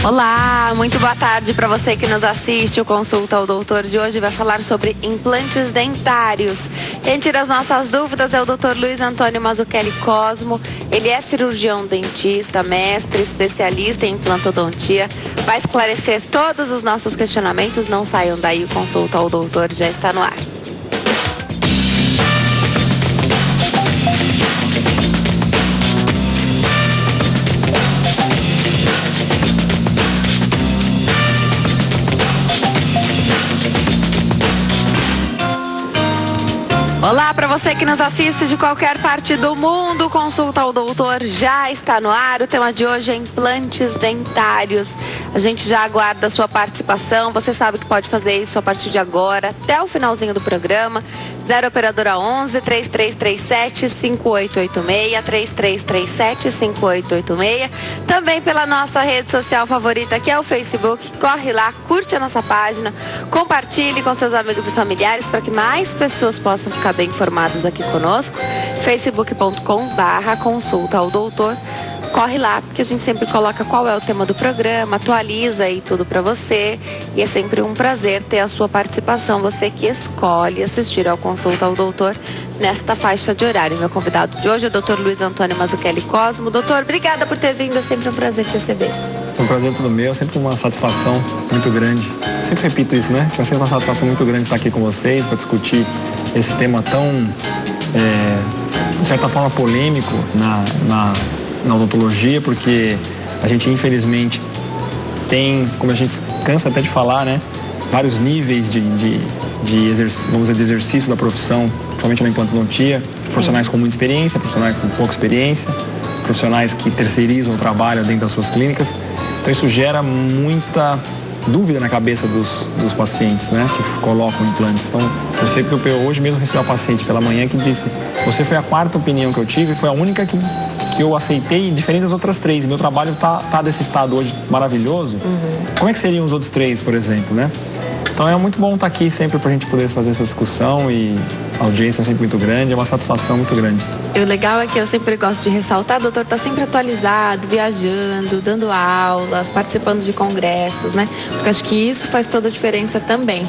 Olá, muito boa tarde para você que nos assiste. O Consulta ao Doutor de hoje vai falar sobre implantes dentários. Quem tira as nossas dúvidas é o Dr. Luiz Antônio Mazzucchelli Cosmo. Ele é cirurgião dentista, mestre, especialista em implantodontia. Vai esclarecer todos os nossos questionamentos. Não saiam daí, o Consulta ao Doutor já está no ar. Olá, para você que nos assiste de qualquer parte do mundo, Consulta ao Doutor já está no ar. O tema de hoje é implantes dentários. A gente já aguarda a sua participação. Você sabe que pode fazer isso a partir de agora, até o finalzinho do programa. 0 operadora 11 3337 5886, 3337 5886. Também pela nossa rede social favorita, que é o Facebook. Corre lá, curte a nossa página, compartilhe com seus amigos e familiares para que mais pessoas possam ficar bem informados aqui conosco. facebook.com/consulta ao doutor. Corre lá, porque a gente sempre coloca qual é o tema do programa, atualiza aí tudo para você. E é sempre um prazer ter a sua participação, você que escolhe assistir ao Consulta ao Doutor nesta faixa de horário. Meu convidado de hoje é o Dr. Luiz Antônio Mazzucchelli Cosmo. Doutor, obrigada por ter vindo, é sempre um prazer te receber. É um prazer todo meu, é sempre uma satisfação muito grande. Sempre repito isso, né? É sempre uma satisfação muito grande estar aqui com vocês para discutir esse tema tão, de certa forma, polêmico na odontologia, porque a gente infelizmente tem, como a gente cansa até de falar, né, vários níveis de exercício da profissão, principalmente na implantodontia. Profissionais com muita experiência, profissionais com pouca experiência, profissionais que terceirizam o trabalho dentro das suas clínicas. Então isso gera muita dúvida na cabeça dos pacientes, né, que colocam implantes. Então, eu sei que hoje mesmo recebi uma paciente pela manhã que disse: você foi a quarta opinião que eu tive e foi a única que eu aceitei, diferente das outras três. Meu trabalho tá desse estado hoje maravilhoso. Como é que seriam os outros três, por exemplo, né? Então é muito bom estar aqui sempre pra gente poder fazer essa discussão, e a audiência é sempre muito grande, é uma satisfação muito grande. E o legal é que eu sempre gosto de ressaltar, doutor, tá sempre atualizado, viajando, dando aulas, participando de congressos, né? Porque acho que isso faz toda a diferença também.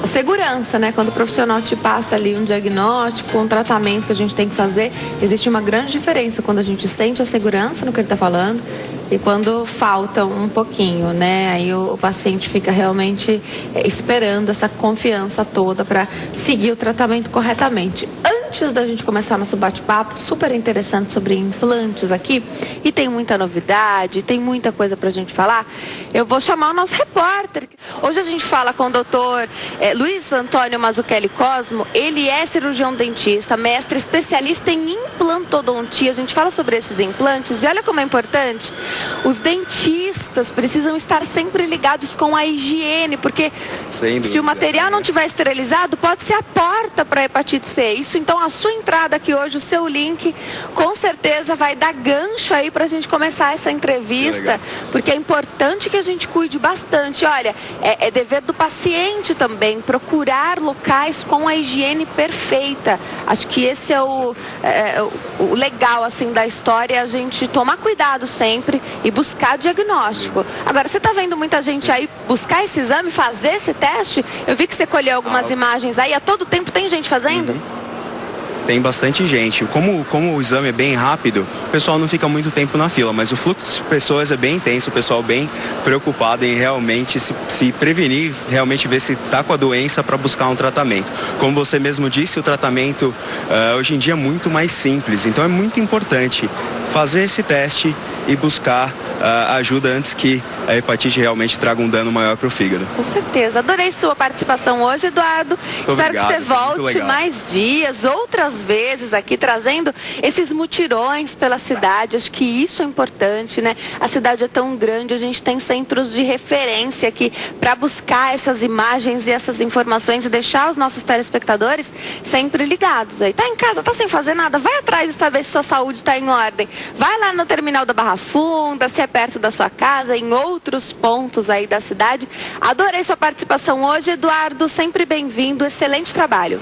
A segurança, né? Quando o profissional te passa ali um diagnóstico, um tratamento que a gente tem que fazer, existe uma grande diferença quando a gente sente a segurança no que ele está falando e quando falta um pouquinho, né? Aí o paciente fica realmente esperando essa confiança toda para seguir o tratamento corretamente. Antes da gente começar nosso bate-papo super interessante sobre implantes aqui, e tem muita novidade, tem muita coisa pra gente falar, eu vou chamar o nosso repórter. Hoje a gente fala com o doutor Luiz Antônio Mazzucchelli Cosmo. Ele é cirurgião dentista, mestre especialista em implantodontia. A gente fala sobre esses implantes e olha como é importante. Os dentistas precisam estar sempre ligados com a higiene, porque se o material não estiver esterilizado, pode ser a porta para a hepatite C. Isso, então, a sua entrada aqui hoje, o seu link, com certeza vai dar gancho aí para a gente começar essa entrevista, porque é importante que a gente cuide bastante. Olha, é dever do paciente também procurar locais com a higiene perfeita. Acho que esse é o legal, assim, da história, a gente tomar cuidado sempre e buscar diagnóstico. Agora, você está vendo muita gente aí buscar esse exame, fazer esse teste? Eu vi que você colheu algumas imagens aí, a todo tempo tem gente fazendo? Tem bastante gente. Como o exame é bem rápido, o pessoal não fica muito tempo na fila, mas o fluxo de pessoas é bem intenso, o pessoal bem preocupado em realmente se prevenir, realmente ver se está com a doença para buscar um tratamento. Como você mesmo disse, o tratamento hoje em dia é muito mais simples, então é muito importante fazer esse teste e buscar ajuda antes que a hepatite realmente traga um dano maior para o fígado. Com certeza. Adorei sua participação hoje, Eduardo. Muito Espero obrigado, que você volte mais dias, outras vezes aqui, trazendo esses mutirões pela cidade. Acho que isso é importante, né? A cidade é tão grande, a gente tem centros de referência aqui para buscar essas imagens e essas informações e deixar os nossos telespectadores sempre ligados. Aí tá em casa, tá sem fazer nada, vai atrás de saber se sua saúde está em ordem. Vai lá no terminal da Barra Funda, se é perto da sua casa, em outros pontos aí da cidade. Adorei sua participação hoje, Eduardo, sempre bem-vindo, excelente trabalho.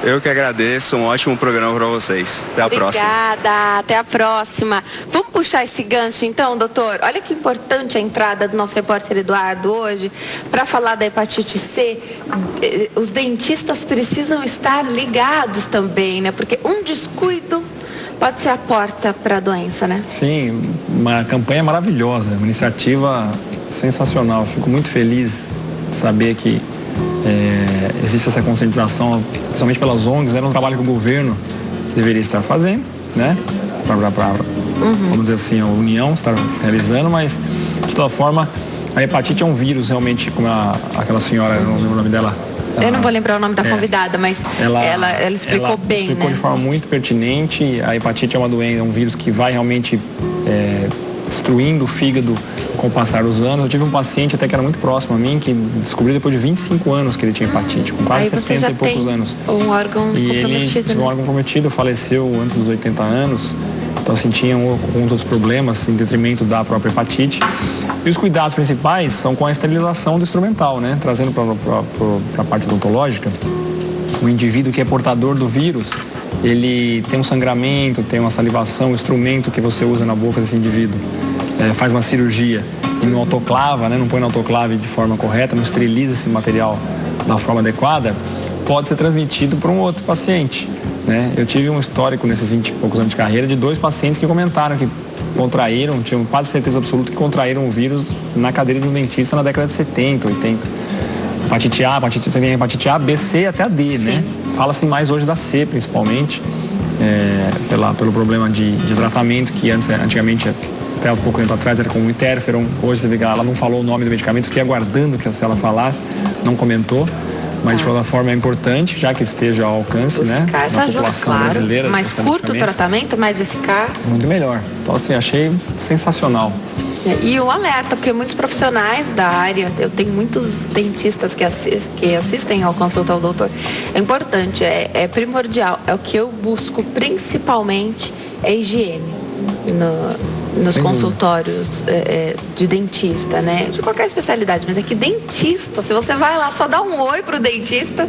Eu que agradeço, um ótimo programa para vocês. Até a próxima. Obrigada, até a próxima. Vamos puxar esse gancho então, doutor? Olha que importante a entrada do nosso repórter Eduardo hoje para falar da hepatite C. Os dentistas precisam estar ligados também, né? Porque um descuido pode ser a porta para a doença, né? Sim, uma campanha maravilhosa, uma iniciativa sensacional. Fico muito feliz de saber que existe essa conscientização, principalmente pelas ONGs. Era um trabalho que o governo deveria estar fazendo, né? Vamos dizer assim, a União está realizando, mas de toda forma a hepatite é um vírus realmente, como aquela senhora, eu não lembro o nome dela. Eu não vou lembrar o nome da convidada, mas ela explicou bem, explicou, né? De forma muito pertinente. A hepatite é uma doença, é um vírus que vai realmente destruindo o fígado com o passar dos anos. Eu tive um paciente até que era muito próximo a mim, que descobriu depois de 25 anos que ele tinha hepatite, com quase 70 e poucos anos. Um órgão e comprometido. Ele teve um órgão comprometido, faleceu antes dos 80 anos. Então, assim, tinha alguns outros problemas em detrimento da própria hepatite. E os cuidados principais são com a esterilização do instrumental, né? Trazendo para a parte odontológica, o indivíduo que é portador do vírus, ele tem um sangramento, tem uma salivação, o instrumento que você usa na boca desse indivíduo faz uma cirurgia e não autoclava, né? Não põe na autoclave de forma correta, não esteriliza esse material da forma adequada, pode ser transmitido para um outro paciente, né? Eu tive um histórico nesses 20 e poucos anos de carreira de 2 pacientes que comentaram que contraíram, tinham quase certeza absoluta que contraíram o vírus na cadeira de um dentista na década de 70, 80. Hepatite A, hepatite A, B, C até a D, sim, né? Fala-se mais hoje da C, principalmente, pelo problema de tratamento, que antigamente, até um pouco tempo atrás, era com o interferon. Hoje você vê que ela não falou o nome do medicamento, fiquei aguardando que ela falasse, não comentou. Mas de toda forma é importante, já que esteja ao alcance, né, da população brasileira. Mais curto o tratamento, mais eficaz. Muito melhor. Então, assim, achei sensacional. E um alerta, porque muitos profissionais da área, eu tenho muitos dentistas que assistem ao consulta ao doutor. É importante, é primordial. É o que eu busco principalmente, é higiene nos consultórios de dentista, né? De qualquer especialidade, mas é que dentista, se você vai lá só dar um oi pro dentista,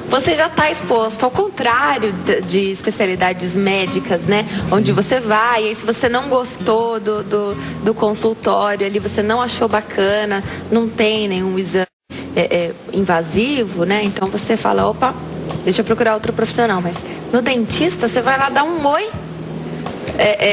você já está exposto, ao contrário de especialidades médicas, né? Sim. Onde você vai, e aí se você não gostou do consultório ali, você não achou bacana, não tem nenhum exame invasivo, né? Então você fala, opa, deixa eu procurar outro profissional. Mas no dentista, você vai lá dar um oi,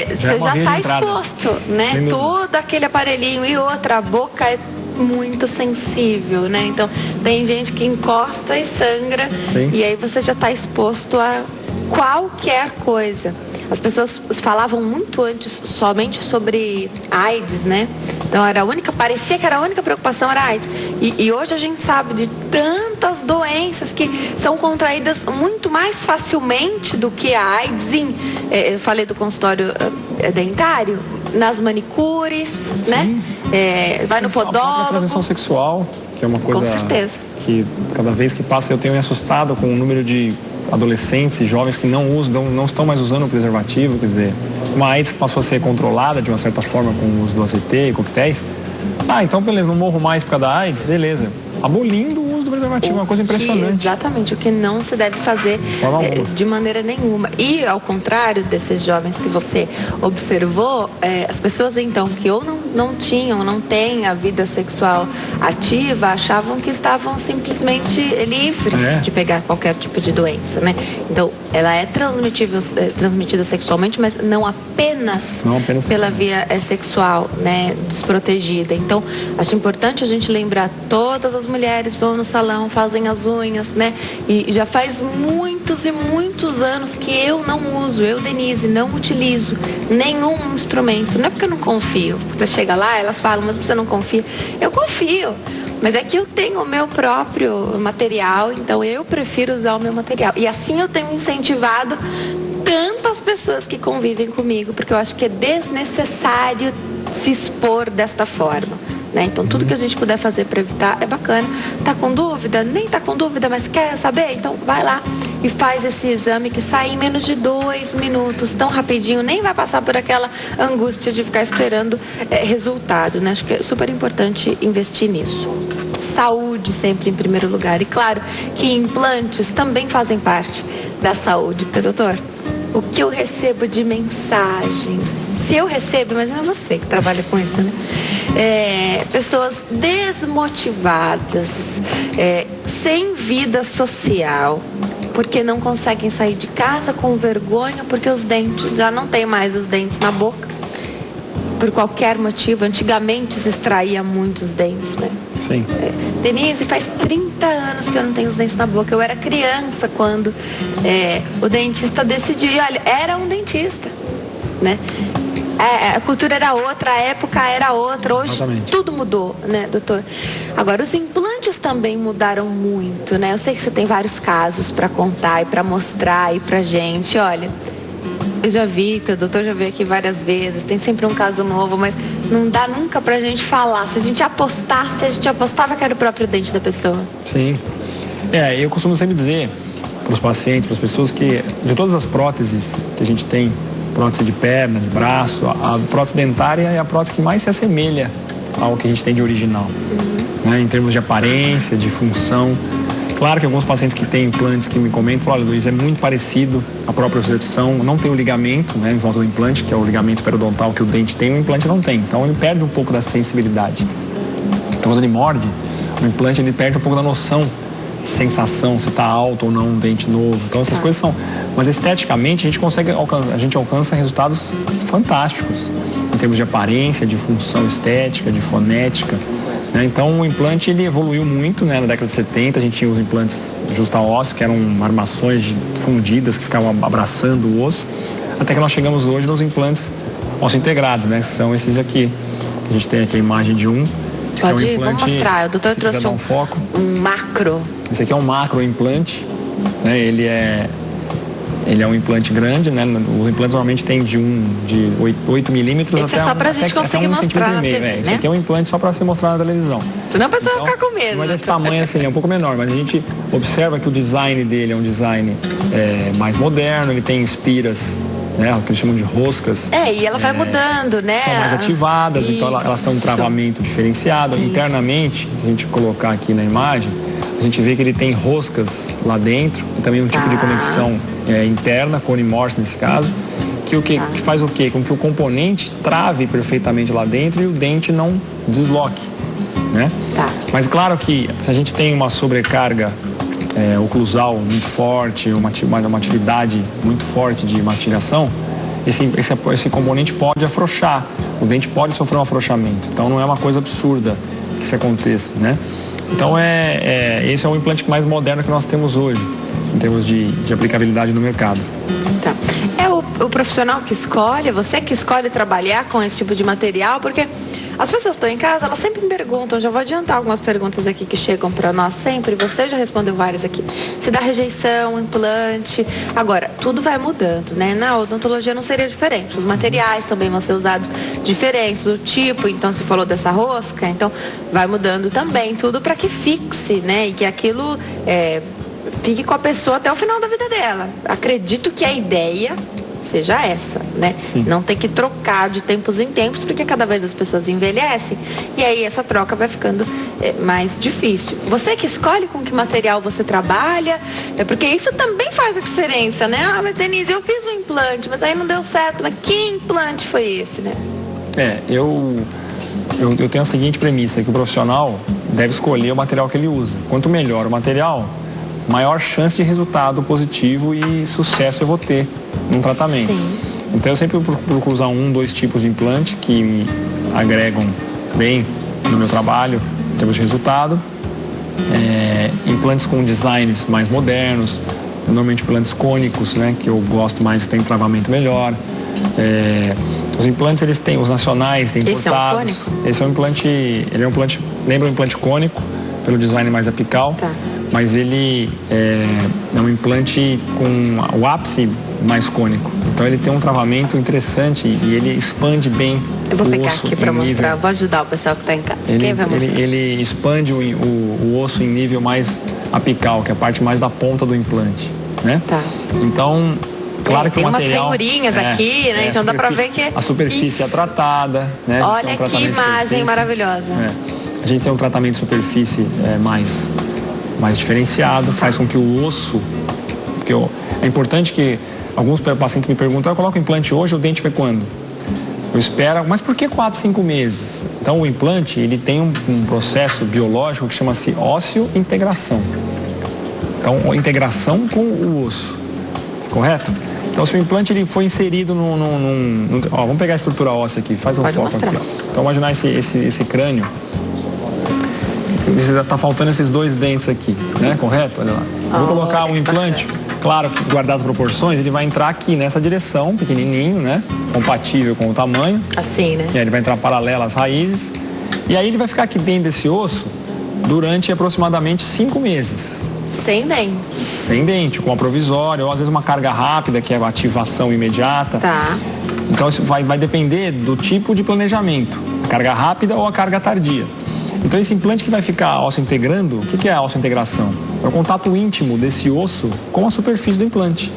você já está exposto, né? Todo aquele aparelhinho e outra, a boca é muito sensível, né? Então tem gente que encosta e sangra. Sim. E aí você já está exposto a qualquer coisa. As pessoas falavam muito antes somente sobre AIDS, né? Então parecia que era a única preocupação era AIDS. E hoje a gente sabe de tantas doenças que são contraídas muito mais facilmente do que a AIDS. Eu falei do consultório dentário, nas manicures, sim, né? Vai no podólogo. A transmissão sexual, que é uma coisa, com certeza, que cada vez que passa eu tenho me assustado com o número de adolescentes e jovens que não estão mais usando o preservativo. Quer dizer, uma AIDS que passou a ser controlada de uma certa forma com o uso do AZT e coquetéis. Então beleza, não morro mais por causa da AIDS, beleza. Abolindo o uso do preservativo, é uma coisa impressionante. Exatamente, o que não se deve fazer de maneira nenhuma. E ao contrário desses jovens que você observou, as pessoas então que ou não têm a vida sexual ativa, achavam que estavam simplesmente livres de pegar qualquer tipo de doença, né? Então, ela é transmitida sexualmente, mas não apenas pela via sexual, né? Desprotegida. Então, acho importante a gente lembrar, todas as mulheres vão no salão, fazem as unhas, né? E já faz muitos e muitos anos que eu não uso, Denise, não utilizo nenhum instrumento. Não é porque eu não confio. Você chega lá, elas falam, mas você não confia. Eu confio. Mas é que eu tenho o meu próprio material, então eu prefiro usar o meu material. E assim eu tenho incentivado tantas pessoas que convivem comigo, porque eu acho que é desnecessário se expor desta forma, né? Então tudo que a gente puder fazer para evitar é bacana. Tá com dúvida? Nem tá com dúvida, mas quer saber? Então vai lá e faz esse exame que sai em menos de 2 minutos, tão rapidinho, nem vai passar por aquela angústia de ficar esperando resultado, né? Acho que é super importante investir nisso. saúde sempre em primeiro lugar. E claro que implantes também fazem parte da saúde. Porque, doutor, o que eu recebo de mensagens, se eu recebo, imagina você que trabalha com isso, né? Pessoas desmotivadas, sem vida social, porque não conseguem sair de casa com vergonha, porque os dentes, já não tem mais os dentes na boca, por qualquer motivo. Antigamente se extraía muitos dentes, né? Sim. Denise, faz 30 anos que eu não tenho os dentes na boca. Eu era criança quando o dentista decidiu, e olha, era um dentista, né? A cultura era outra, a época era outra. Hoje Exatamente. Tudo mudou, né, doutor? Agora, os implantes também mudaram muito, né? Eu sei que você tem vários casos para contar e para mostrar aí pra gente. Olha, eu já vi, que o doutor já veio aqui várias vezes, tem sempre um caso novo, mas não dá nunca pra gente falar. Se a gente apostasse, a gente apostava que era o próprio dente da pessoa. Sim. Eu costumo sempre dizer para os pacientes, para as pessoas, que de todas as próteses que a gente tem, prótese de perna, de braço, a prótese dentária é a prótese que mais se assemelha ao que a gente tem de original, né? Em termos de aparência, de função. Claro que alguns pacientes que têm implantes que me comentam, falam: olha, Luiz, é muito parecido a própria percepção, não tem o ligamento, né, em volta do implante, que é o ligamento periodontal que o dente tem, o implante não tem. Então ele perde um pouco da sensibilidade. Então quando ele morde, o implante ele perde um pouco da noção de sensação, se está alto ou não um dente novo. Então essas coisas são... Mas esteticamente a gente alcança resultados fantásticos em termos de aparência, de função estética, de fonética, né? Então o implante ele evoluiu muito, né? Na década de 70 a gente tinha os implantes justa-ósseo, que eram armações fundidas que ficavam abraçando o osso, até que nós chegamos hoje nos implantes osso-integrados, né? Que são esses aqui. A gente tem aqui a imagem de um. Pode ir, vamos mostrar. O doutor trouxe um macro. Esse aqui é um macro implante, né? Ele é um implante grande, né? Os implantes normalmente tem de 8 milímetros esse até é só pra gente conseguir mostrar na TV, né? Esse aqui é um implante só para ser mostrado na televisão. Senão a pessoa vai ficar com medo. Mas esse tamanho assim, é um pouco menor, mas a gente observa que o design dele é um design mais moderno, ele tem espiras, né, o que eles chamam de roscas. E ela vai mudando, né? São mais ativadas, então elas têm um travamento diferenciado. Isso. Internamente, se a gente colocar aqui na imagem, a gente vê que ele tem roscas lá dentro, e também um tipo de conexão interna, cone Morse nesse caso, que faz o quê? Com que o componente trave perfeitamente lá dentro e o dente não desloque, né? Mas claro que se a gente tem uma sobrecarga oclusal muito forte, uma atividade muito forte de mastigação, esse componente pode afrouxar, o dente pode sofrer um afrouxamento. Então não é uma coisa absurda que isso aconteça, né? Então esse é o implante mais moderno que nós temos hoje, em termos de aplicabilidade no mercado. Tá. É o profissional que escolhe, você que escolhe trabalhar com esse tipo de material, porque as pessoas estão em casa, elas sempre me perguntam, já vou adiantar algumas perguntas aqui que chegam para nós sempre, você já respondeu várias aqui. Se dá rejeição, implante, agora, tudo vai mudando, né? Na odontologia não seria diferente, os materiais também vão ser usados diferentes, o tipo, então você falou dessa rosca, então vai mudando também, tudo para que fixe, né? E que aquilo fique com a pessoa até o final da vida dela. Acredito que a ideia seja essa, né? Sim. Não tem que trocar de tempos em tempos, porque cada vez as pessoas envelhecem e aí essa troca vai ficando mais difícil. Você que escolhe com que material você trabalha, porque isso também faz a diferença, né? Ah, mas Denise, eu fiz um implante, mas aí não deu certo, mas que implante foi esse, né? Eu tenho a seguinte premissa, que o profissional deve escolher o material que ele usa. Quanto melhor o material, maior chance de resultado positivo e sucesso eu vou ter no tratamento. Sim. Então eu sempre procuro usar 2 tipos de implante que me agregam bem no meu trabalho em termos de resultado. Implantes com designs mais modernos, normalmente implantes cônicos, né, que eu gosto mais, tem um travamento melhor. Os implantes, eles têm, os nacionais, têm importados. Esse é um cônico? Esse é um implante, ele é um implante, lembra um implante cônico, pelo design mais apical. Tá. Mas ele é um implante com o ápice mais cônico. Então ele tem um travamento interessante e ele expande bem o osso. Eu vou pegar aqui para mostrar, vou ajudar o pessoal que está em casa. Quem vai mostrar? Ele expande o osso em nível mais apical, que é a parte mais da ponta do implante, né? Tá. Então, claro que o material... Tem umas figurinhas aqui, né? Então dá para ver que... A superfície é tratada, né? Olha que imagem maravilhosa. a gente tem um tratamento de superfície mais diferenciado, faz com que o osso, porque é importante que alguns pacientes me perguntam, eu coloco o implante hoje, o dente vai quando? Eu espero, mas por que 4, 5 meses? Então o implante, ele tem um processo biológico que chama-se ósseo-integração. Então, integração com o osso, correto? Então, se o implante ele foi inserido vamos pegar a estrutura óssea aqui, faz um foco aqui. Ó. Então, imaginar esse crânio. Está faltando esses 2 dentes aqui, né? Correto? Olha lá. Vou colocar um implante, claro que guardar as proporções, ele vai entrar aqui nessa direção, pequenininho, né? Compatível com o tamanho. Assim, né? E aí ele vai entrar paralelo às raízes. E aí ele vai ficar aqui dentro desse osso durante aproximadamente 5 meses. Sem dente. Sem dente, com uma provisória, ou às vezes uma carga rápida, que é a ativação imediata. Tá. Então isso vai depender do tipo de planejamento, a carga rápida ou a carga tardia. Então esse implante que vai ficar osso-integrando, o que é a osso-integração? É o contato íntimo desse osso com a superfície do implante.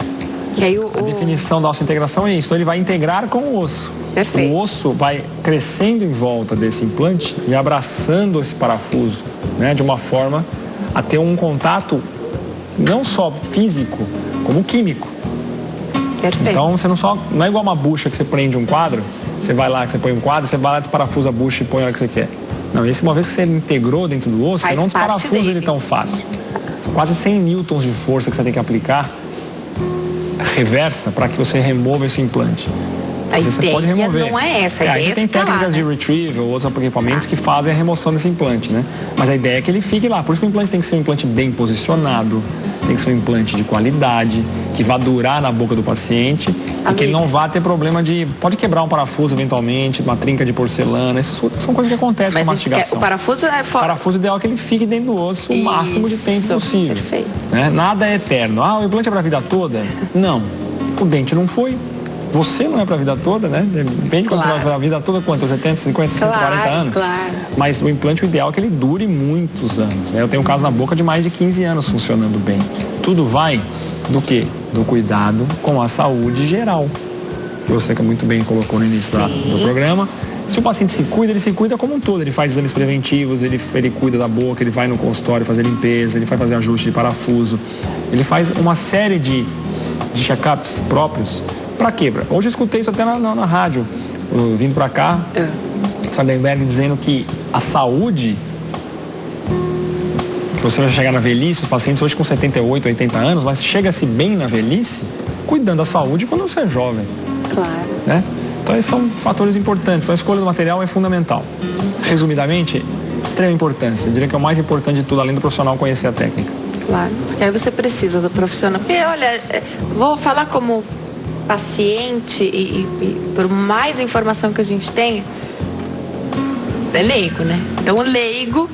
E aí A definição da osso-integração é isso, então ele vai integrar com o osso. Perfeito. O osso vai crescendo em volta desse implante e abraçando esse parafuso, né, de uma forma a ter um contato não só físico, como químico. Perfeito. Então você não é igual uma bucha que você prende um quadro, você vai lá, que você põe um quadro, você vai lá, desparafusa a bucha e põe a hora que você quer. Não, uma vez que você integrou dentro do osso, você não desparafusa ele tão fácil. São quase 100 newtons de força que você tem que aplicar reversa para que você remova esse implante. Às vezes você pode remover. Não é essa, a gente tem técnicas de retrieval, outros equipamentos que fazem a remoção desse implante, né? Mas a ideia é que ele fique lá. Por isso que o implante tem que ser um implante bem posicionado, tem que ser um implante de qualidade, que vá durar na boca do paciente e que ele não vá ter problema pode quebrar um parafuso eventualmente, uma trinca de porcelana, isso são coisas que acontecem com a mastigação. O parafuso é fora. O parafuso ideal é que ele fique dentro do osso o máximo de tempo possível. Perfeito. Né? Nada é eterno. O implante é para a vida toda? Não. O dente não foi. Você não é para a vida toda, né? Depende quando você vai para a vida toda, quanto? 70, 50, 60, 40 anos? Claro. Mas o implante, o ideal é que ele dure muitos anos. Né? Eu tenho um caso na boca de mais de 15 anos funcionando bem. Tudo vai do quê? Do cuidado com a saúde geral. Que você muito bem colocou no início do programa. Se o paciente se cuida, ele se cuida como um todo. Ele faz exames preventivos, ele cuida da boca, ele vai no consultório fazer limpeza, ele vai fazer ajuste de parafuso. Ele faz uma série de check-ups próprios. Para quê? Hoje eu escutei isso até na rádio, vindo para cá, Sardenberg dizendo que a saúde, que você vai chegar na velhice, os pacientes hoje com 78, 80 anos, mas chega-se bem na velhice, cuidando da saúde quando você é jovem. Claro. Né? Então esses são fatores importantes, a escolha do material é fundamental. Resumidamente, extrema importância, eu diria que é o mais importante de tudo, além do profissional conhecer a técnica. Claro, porque aí você precisa do profissional. Porque, olha, vou falar como paciente e por mais informação que a gente tem, é leigo, né? Então o leigo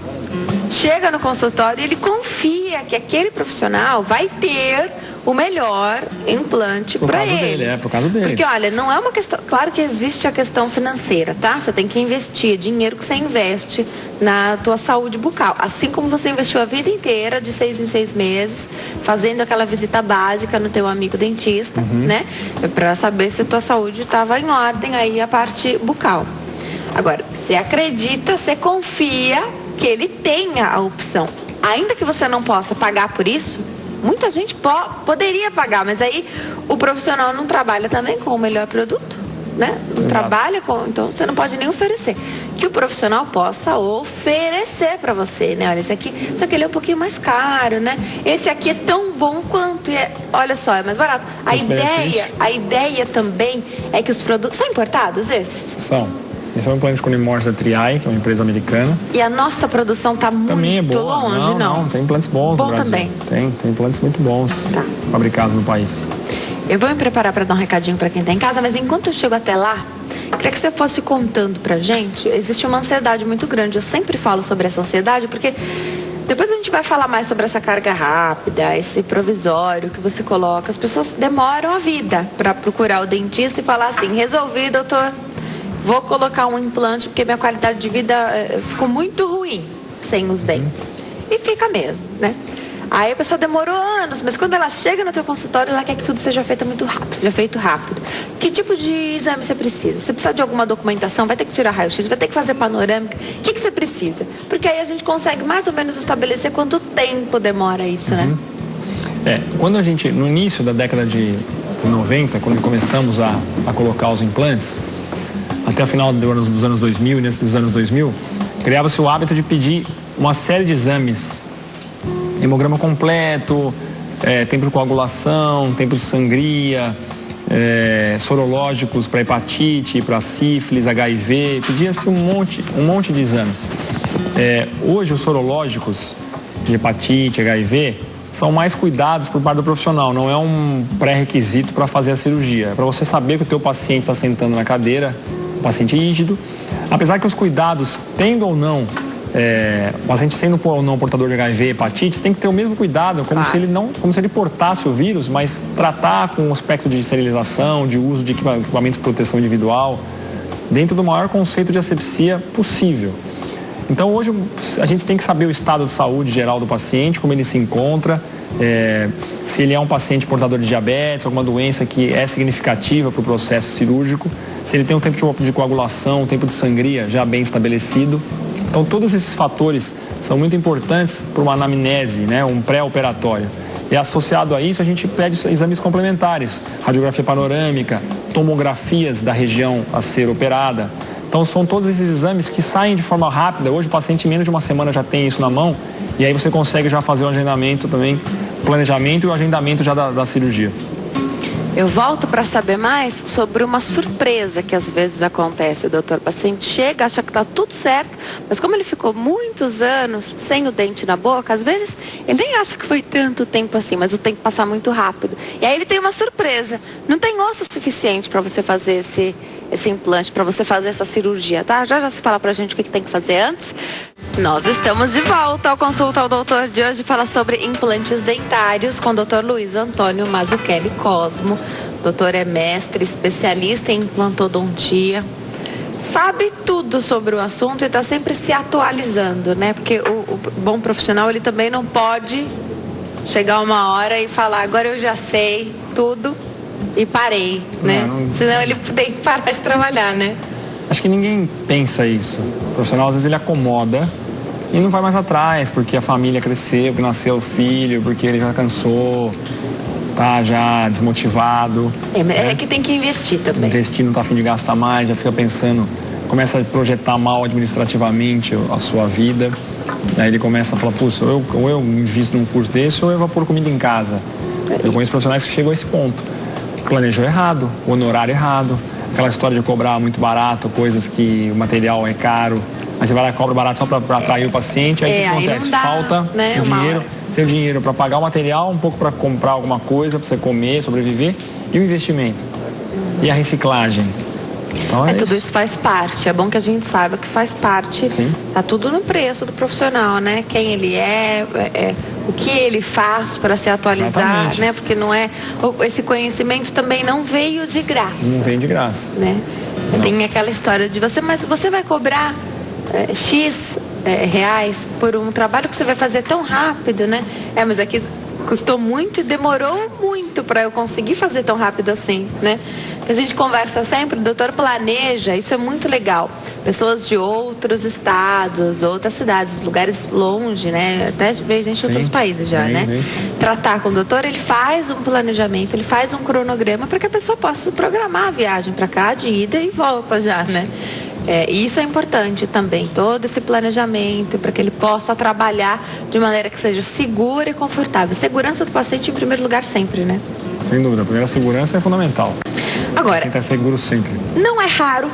chega no consultório e ele confia que aquele profissional vai ter o melhor implante para ele. Por causa dele. Porque, olha, não é uma questão... Claro que existe a questão financeira, tá? Você tem que investir dinheiro que você investe na tua saúde bucal. Assim como você investiu a vida inteira, de 6 em 6 meses, fazendo aquela visita básica no teu amigo dentista, né? Para saber se a tua saúde estava em ordem aí a parte bucal. Agora, você acredita, você confia que ele tenha a opção. Ainda que você não possa pagar por isso, muita gente poderia pagar, mas aí o profissional não trabalha também com o melhor produto, né? Não trabalha com, então você não pode nem oferecer. Que o profissional possa oferecer para você, né? Olha, esse aqui, só que ele é um pouquinho mais caro, né? Esse aqui é tão bom quanto, olha só, é mais barato. A ideia também é que os produtos são importados, esses? São. Esse é um implante com Unimors da Triai, que é uma empresa americana. E a nossa produção está muito longe, não? Tem implantes bons no Brasil. Também. Tem implantes muito bons fabricados no país. Eu vou me preparar para dar um recadinho para quem está em casa, mas enquanto eu chego até lá, queria que você fosse contando pra gente. Existe uma ansiedade muito grande. Eu sempre falo sobre essa ansiedade, porque depois a gente vai falar mais sobre essa carga rápida, esse provisório que você coloca. As pessoas demoram a vida para procurar o dentista e falar assim: resolvi, doutor. Vou colocar um implante porque minha qualidade de vida ficou muito ruim sem os dentes. E fica mesmo, né? Aí a pessoa demorou anos, mas quando ela chega no teu consultório, ela quer que tudo seja feito muito rápido, seja feito rápido. Que tipo de exame você precisa? Você precisa de alguma documentação? Vai ter que tirar raio-x? Vai ter que fazer panorâmica? O que você precisa? precisa. Porque aí a gente consegue mais ou menos estabelecer quanto tempo demora isso, né? Quando a gente, no início da década de 90, quando começamos a colocar os implantes, até o final dos anos 2000 e nesses anos 2000, criava-se o hábito de pedir uma série de exames, hemograma completo, tempo de coagulação, tempo de sangria, sorológicos para hepatite, para sífilis, HIV, pedia-se um monte de exames. Hoje os sorológicos de hepatite, HIV, são mais cuidados por parte do profissional, não é um pré-requisito para fazer a cirurgia. É para você saber que o teu paciente está sentando na cadeira, paciente rígido, apesar que os cuidados, tendo ou não, o paciente sendo ou não portador de HIV e hepatite, tem que ter o mesmo cuidado, como se ele portasse o vírus, mas tratar com o aspecto de esterilização, de uso de equipamentos de proteção individual, dentro do maior conceito de asepsia possível. Então hoje a gente tem que saber o estado de saúde geral do paciente, como ele se encontra, se ele é um paciente portador de diabetes, alguma doença que é significativa para o processo cirúrgico, se ele tem um tempo de coagulação, um tempo de sangria já bem estabelecido. Então todos esses fatores são muito importantes para uma anamnese, né, um pré-operatório. E associado a isso a gente pede exames complementares, radiografia panorâmica, tomografias da região a ser operada. Então são todos esses exames que saem de forma rápida. Hoje o paciente em menos de uma semana já tem isso na mão e aí você consegue já fazer o agendamento também, planejamento e o agendamento já da cirurgia. Eu volto para saber mais sobre uma surpresa que às vezes acontece, doutor. O paciente chega, acha que está tudo certo, mas como ele ficou muitos anos sem o dente na boca, às vezes ele nem acha que foi tanto tempo assim, mas o tempo passa muito rápido. E aí ele tem uma surpresa. Não tem osso suficiente para você fazer esse implante, para você fazer essa cirurgia, tá? Já se fala pra gente o que tem que fazer antes. Nós estamos de volta ao Consulta ao Doutor de hoje, fala sobre implantes dentários com o doutor Luiz Antônio Mazzucchelli Cosmo. O doutor é mestre, especialista em implantodontia, sabe tudo sobre o assunto e está sempre se atualizando, né? Porque o bom profissional, ele também não pode chegar uma hora e falar, agora eu já sei tudo e parei, né? Senão ele tem que parar de trabalhar, né? Acho que ninguém pensa isso. O profissional, às vezes, ele acomoda e não vai mais atrás, porque a família cresceu, porque nasceu o filho, porque ele já cansou, tá já desmotivado. É que tem que investir também. Investir, não tá a fim de gastar mais, já fica pensando, começa a projetar mal administrativamente a sua vida. Aí ele começa a falar, puxa, ou eu invisto num curso desse, ou eu vou pôr comida em casa. Eu conheço profissionais que chegam a esse ponto. Planejou errado, o honorário errado, aquela história de cobrar muito barato, coisas que o material é caro, aí você vai lá e cobra barato só para atrair o paciente, aí o que acontece? Falta o dinheiro, seu dinheiro para pagar o material, um pouco para comprar alguma coisa, para você comer, sobreviver, e o investimento. E a reciclagem. Então tudo isso faz parte, é bom que a gente saiba que faz parte. Sim. Tá tudo no preço do profissional, né? Quem ele o que ele faz para se atualizar, exatamente, né? Porque não esse conhecimento também não veio de graça. Não vem de graça. Né? Tem aquela história de mas você vai cobrar X reais por um trabalho que você vai fazer tão rápido, né? Mas aqui custou muito e demorou muito para eu conseguir fazer tão rápido assim, né? A gente conversa sempre, o doutor planeja, isso é muito legal. Pessoas de outros estados, outras cidades, lugares longe, né? Até veio gente de outros países já, né? Tratar com o doutor, ele faz um planejamento, ele faz um cronograma para que a pessoa possa programar a viagem para cá, de ida e volta já, né? Isso é importante também, todo esse planejamento para que ele possa trabalhar de maneira que seja segura e confortável. Segurança do paciente em primeiro lugar sempre, né? Sem dúvida, a primeira segurança é fundamental. Agora, o paciente está seguro sempre. Não é raro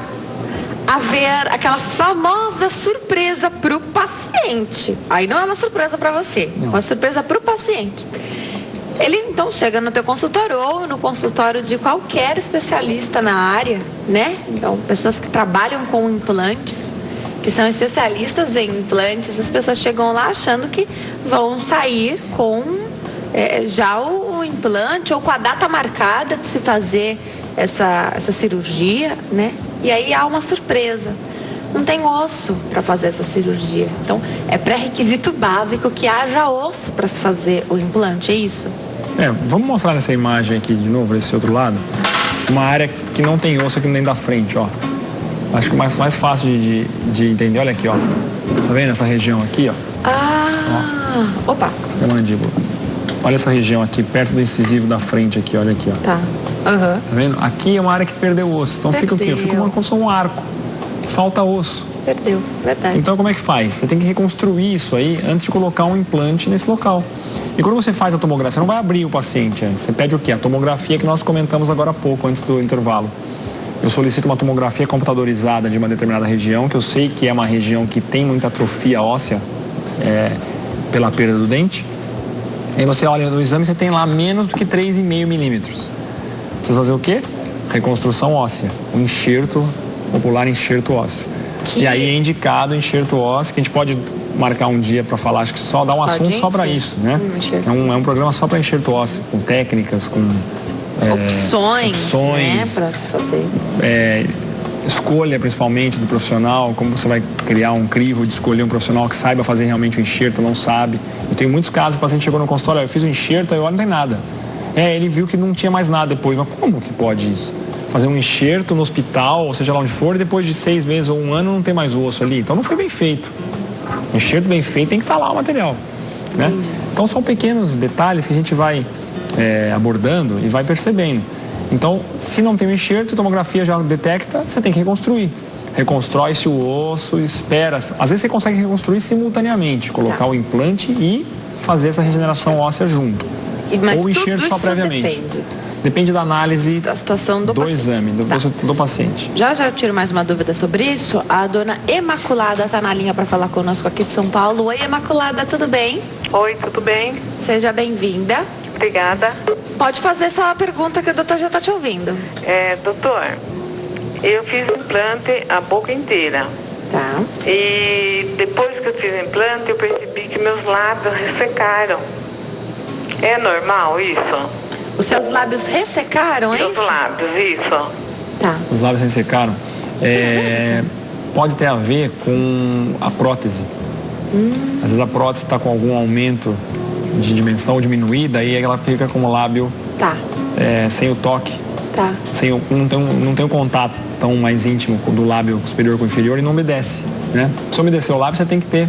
haver aquela famosa surpresa para o paciente. Aí não é uma surpresa para você, é uma surpresa para o paciente. Ele então chega no teu consultório ou no consultório de qualquer especialista na área, né? Então, pessoas que trabalham com implantes, que são especialistas em implantes, as pessoas chegam lá achando que vão sair com já o implante ou com a data marcada de se fazer essa cirurgia, né? E aí há uma surpresa. Não tem osso para fazer essa cirurgia. Então, é pré-requisito básico que haja osso para se fazer o implante, é isso? Vamos mostrar nessa imagem aqui de novo, esse outro lado. Uma área que não tem osso aqui nem da frente, ó. Acho que o mais fácil de entender, olha aqui, ó. Tá vendo essa região aqui, ó? Opa. Essa é a mandíbula. Olha essa região aqui, perto do incisivo da frente aqui, olha aqui, ó. Tá. Tá vendo? Aqui é uma área que perdeu osso. Então fica o quê? Fica como se fosse um arco. Falta osso. Perdeu, verdade. Então como é que faz? Você tem que reconstruir isso aí antes de colocar um implante nesse local. E quando você faz a tomografia, você não vai abrir o paciente antes. Você pede o quê? A tomografia que nós comentamos agora há pouco, antes do intervalo. Eu solicito uma tomografia computadorizada de uma determinada região, que eu sei que é uma região que tem muita atrofia óssea pela perda do dente. Aí você olha no exame, você tem lá menos do que 3,5 milímetros. Precisa fazer o quê? Reconstrução óssea. O enxerto, popular enxerto ósseo. E aí é indicado o enxerto ósseo, que a gente pode marcar um dia para falar, acho que só dá um assunto só para isso, né? É um programa só para enxerto ósseo, com técnicas, com opções, né, para se fazer. Escolha principalmente do profissional, como você vai criar um crivo de escolher um profissional que saiba fazer realmente o enxerto, não sabe. Eu tenho muitos casos, o paciente chegou no consultório, eu fiz o enxerto, aí eu olho, não tem nada. Ele viu que não tinha mais nada depois, mas como que pode isso? Fazer um enxerto no hospital, ou seja lá onde for, e depois de 6 meses ou 1 ano não tem mais o osso ali. Então não foi bem feito. O enxerto bem feito tem que estar lá o material, né? Então são pequenos detalhes que a gente vai abordando e vai percebendo. Então, se não tem o enxerto, a tomografia já detecta, você tem que reconstruir. Reconstrói-se o osso, espera. Às vezes você consegue reconstruir simultaneamente, colocar o implante e fazer essa regeneração óssea junto. Mas ou o enxerto só previamente. Depende da análise da situação do exame, do paciente. Já eu tiro mais uma dúvida sobre isso. A dona Imaculada está na linha para falar conosco aqui de São Paulo. Oi, Imaculada, tudo bem? Oi, tudo bem? Seja bem-vinda. Obrigada. Pode fazer sua pergunta que o doutor já está te ouvindo. Doutor, eu fiz implante a boca inteira. Tá. E depois que eu fiz o implante, eu percebi que meus lábios ressecaram. É normal isso? Os seus lábios ressecaram, é isso? Os lábios, isso. Tá. Os lábios ressecaram. Pode ter a ver com a prótese. Às vezes a prótese está com algum aumento de dimensão diminuída e ela fica com o lábio sem o toque. Tá. Não tem um contato tão mais íntimo do lábio superior com o inferior e não umedece, né? Se umedecer o lábio, você tem que ter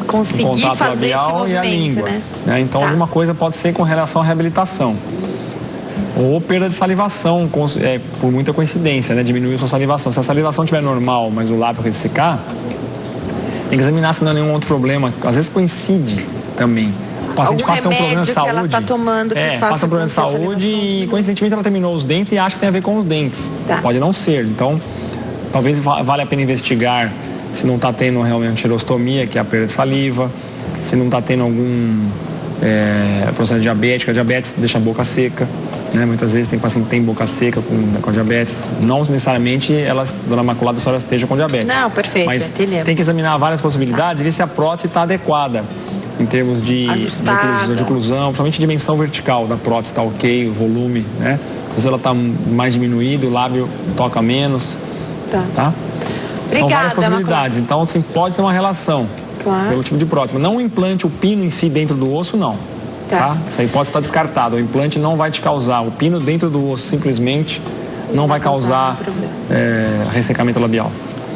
conseguir o contato fazer labial e a língua, né? Então alguma coisa pode ser com relação à reabilitação. Ou perda de salivação, por muita coincidência, né? Diminuiu sua salivação. Se a salivação estiver normal, mas o lábio ressecar, tem que examinar se não há nenhum outro problema. Às vezes coincide também. O paciente passa a ter um problema de saúde. Ela tá tomando que passa um problema de saúde e coincidentemente ela terminou os dentes e acha que tem a ver com os dentes. Tá. Pode não ser. Então, talvez valha a pena investigar se não está tendo realmente xerostomia, que é a perda de saliva, se não está tendo algum processo diabético. A diabetes deixa a boca seca, né? Muitas vezes tem paciente que tem boca seca com diabetes. Não necessariamente dona Imaculada, a senhora esteja com diabetes. Não, perfeito. Mas tem que examinar várias possibilidades e ver se a prótese está adequada em termos de oclusão, principalmente dimensão vertical da prótese está ok, o volume, né? Às vezes ela está mais diminuída, o lábio toca menos. Tá? São várias possibilidades. Então, assim, pode ter uma relação pelo tipo de prótese. Mas não o implante, o pino em si dentro do osso, não. Tá? Isso aí pode estar descartado. O implante não vai te causar. O pino dentro do osso simplesmente não vai causar ressecamento labial.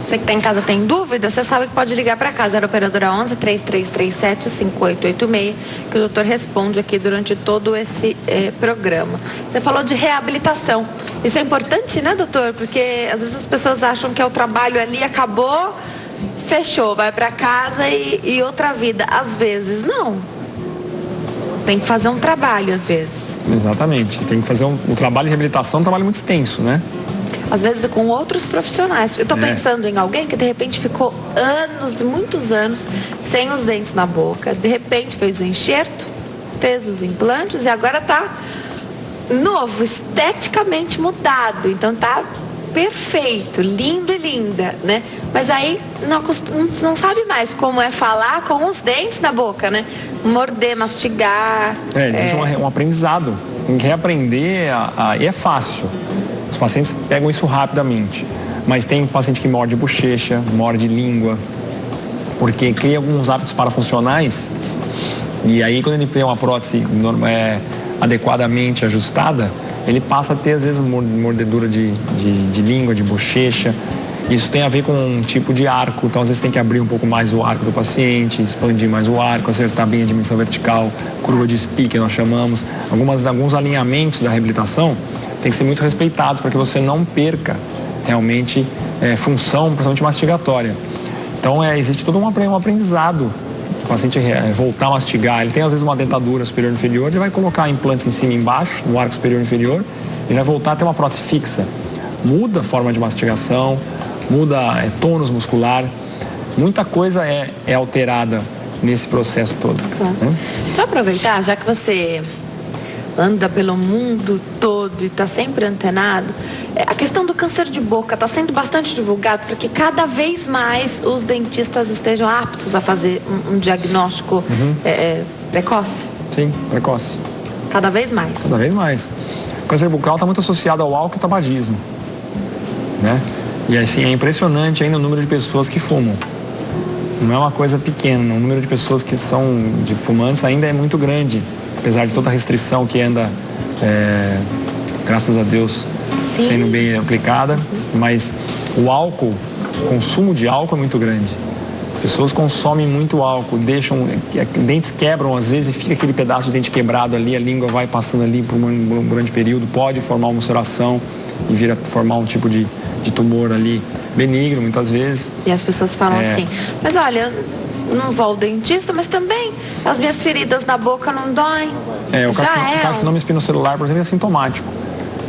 Você que está em casa tem dúvida, você sabe que pode ligar para casa, era operadora 11 3337 5886, que o doutor responde aqui durante todo esse programa. Você falou de reabilitação. Isso é importante, né, doutor? Porque às vezes as pessoas acham que é o trabalho ali, acabou, fechou, vai para casa e outra vida. Às vezes não. Tem que fazer um trabalho, às vezes. Exatamente. Tem que fazer o trabalho de reabilitação, um trabalho muito extenso, né? Às vezes com outros profissionais. Eu estou pensando em alguém que de repente ficou anos, muitos anos, sem os dentes na boca. De repente fez o enxerto, fez os implantes e agora está novo, esteticamente mudado. Então está perfeito, lindo e linda, né? Mas aí não sabe mais como é falar com os dentes na boca, né? Morder, mastigar. Existe um aprendizado. Tem que reaprender e é fácil. Os pacientes pegam isso rapidamente. Mas tem paciente que morde bochecha, morde língua, porque cria alguns hábitos parafuncionais. E aí, quando ele tem uma prótese adequadamente ajustada, ele passa a ter, às vezes, mordedura de língua, de bochecha. Isso tem a ver com um tipo de arco, então às vezes tem que abrir um pouco mais o arco do paciente, expandir mais o arco, acertar bem a dimensão vertical, curva de Spee que nós chamamos. Alguns alinhamentos da reabilitação tem que ser muito respeitados para que você não perca realmente função, principalmente mastigatória. Então existe todo um aprendizado. O paciente voltar a mastigar, ele tem às vezes uma dentadura superior e inferior, ele vai colocar implantes em cima e embaixo, no arco superior e inferior, e vai voltar a ter uma prótese fixa. Muda a forma de mastigação, muda tônus muscular, muita coisa é alterada nesse processo todo. Claro. Deixa eu aproveitar, já que você anda pelo mundo todo e está sempre antenado, a questão do câncer de boca está sendo bastante divulgado para que cada vez mais os dentistas estejam aptos a fazer um diagnóstico precoce? Sim, precoce. Cada vez mais? Cada vez mais. O câncer bucal está muito associado ao álcool e tabagismo, né? E assim, é impressionante ainda o número de pessoas que fumam. Não é uma coisa pequena, o número de pessoas que são de fumantes ainda é muito grande, apesar de toda a restrição que anda, graças a Deus, sim, sendo bem aplicada, mas o álcool, o consumo de álcool é muito grande. As pessoas consomem muito álcool, dentes quebram às vezes e fica aquele pedaço de dente quebrado ali, a língua vai passando ali por um grande período, pode formar uma ulceração e vir a formar um tipo de tumor ali benigno muitas vezes. E as pessoas falam assim, mas olha, não vou ao dentista, mas também as minhas feridas na boca não doem. O carcinoma espinocelular, por exemplo, é sintomático.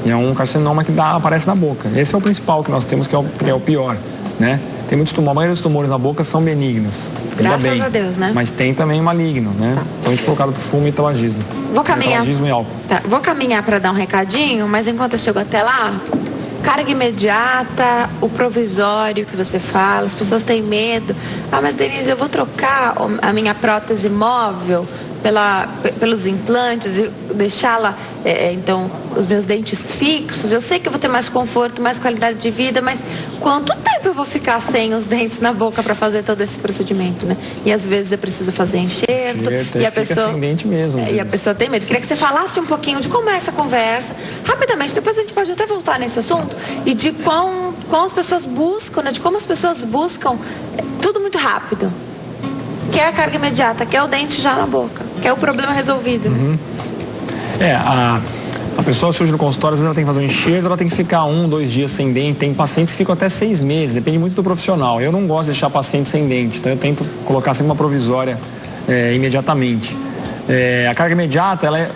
E é um carcinoma que aparece na boca. Esse é o principal que nós temos, que é o pior, né? Tem muitos tumores, a maioria dos tumores na boca são benignos. Graças a Deus, né? Mas tem também maligno, né? Tá. Principalmente colocado por fumo e tabagismo. Vou caminhar. Tabagismo e álcool. Tá. Vou caminhar para dar um recadinho, mas enquanto eu chego até lá, carga imediata, o provisório que você fala, as pessoas têm medo. Ah, mas Denise, eu vou trocar a minha prótese móvel pelos implantes e deixá-la, então, os meus dentes fixos. Eu sei que eu vou ter mais conforto, mais qualidade de vida, mas quanto tempo eu vou ficar sem os dentes na boca para fazer todo esse procedimento, né? E às vezes eu preciso fazer enxerto e a pessoa sem dente mesmo. E a pessoa tem medo. Queria que você falasse um pouquinho de como é essa conversa, rapidamente. Depois a gente pode até voltar nesse assunto e de como as pessoas buscam, né? De como as pessoas buscam tudo muito rápido. Quer a carga imediata, quer o dente já na boca, quer o problema resolvido. Uhum. A pessoa surge no consultório, às vezes ela tem que fazer um enxerto, ela tem que ficar 1, 2 dias sem dente. Tem pacientes que ficam até 6 meses, depende muito do profissional. Eu não gosto de deixar paciente sem dente, então eu tento colocar sempre uma provisória imediatamente. A carga imediata, ela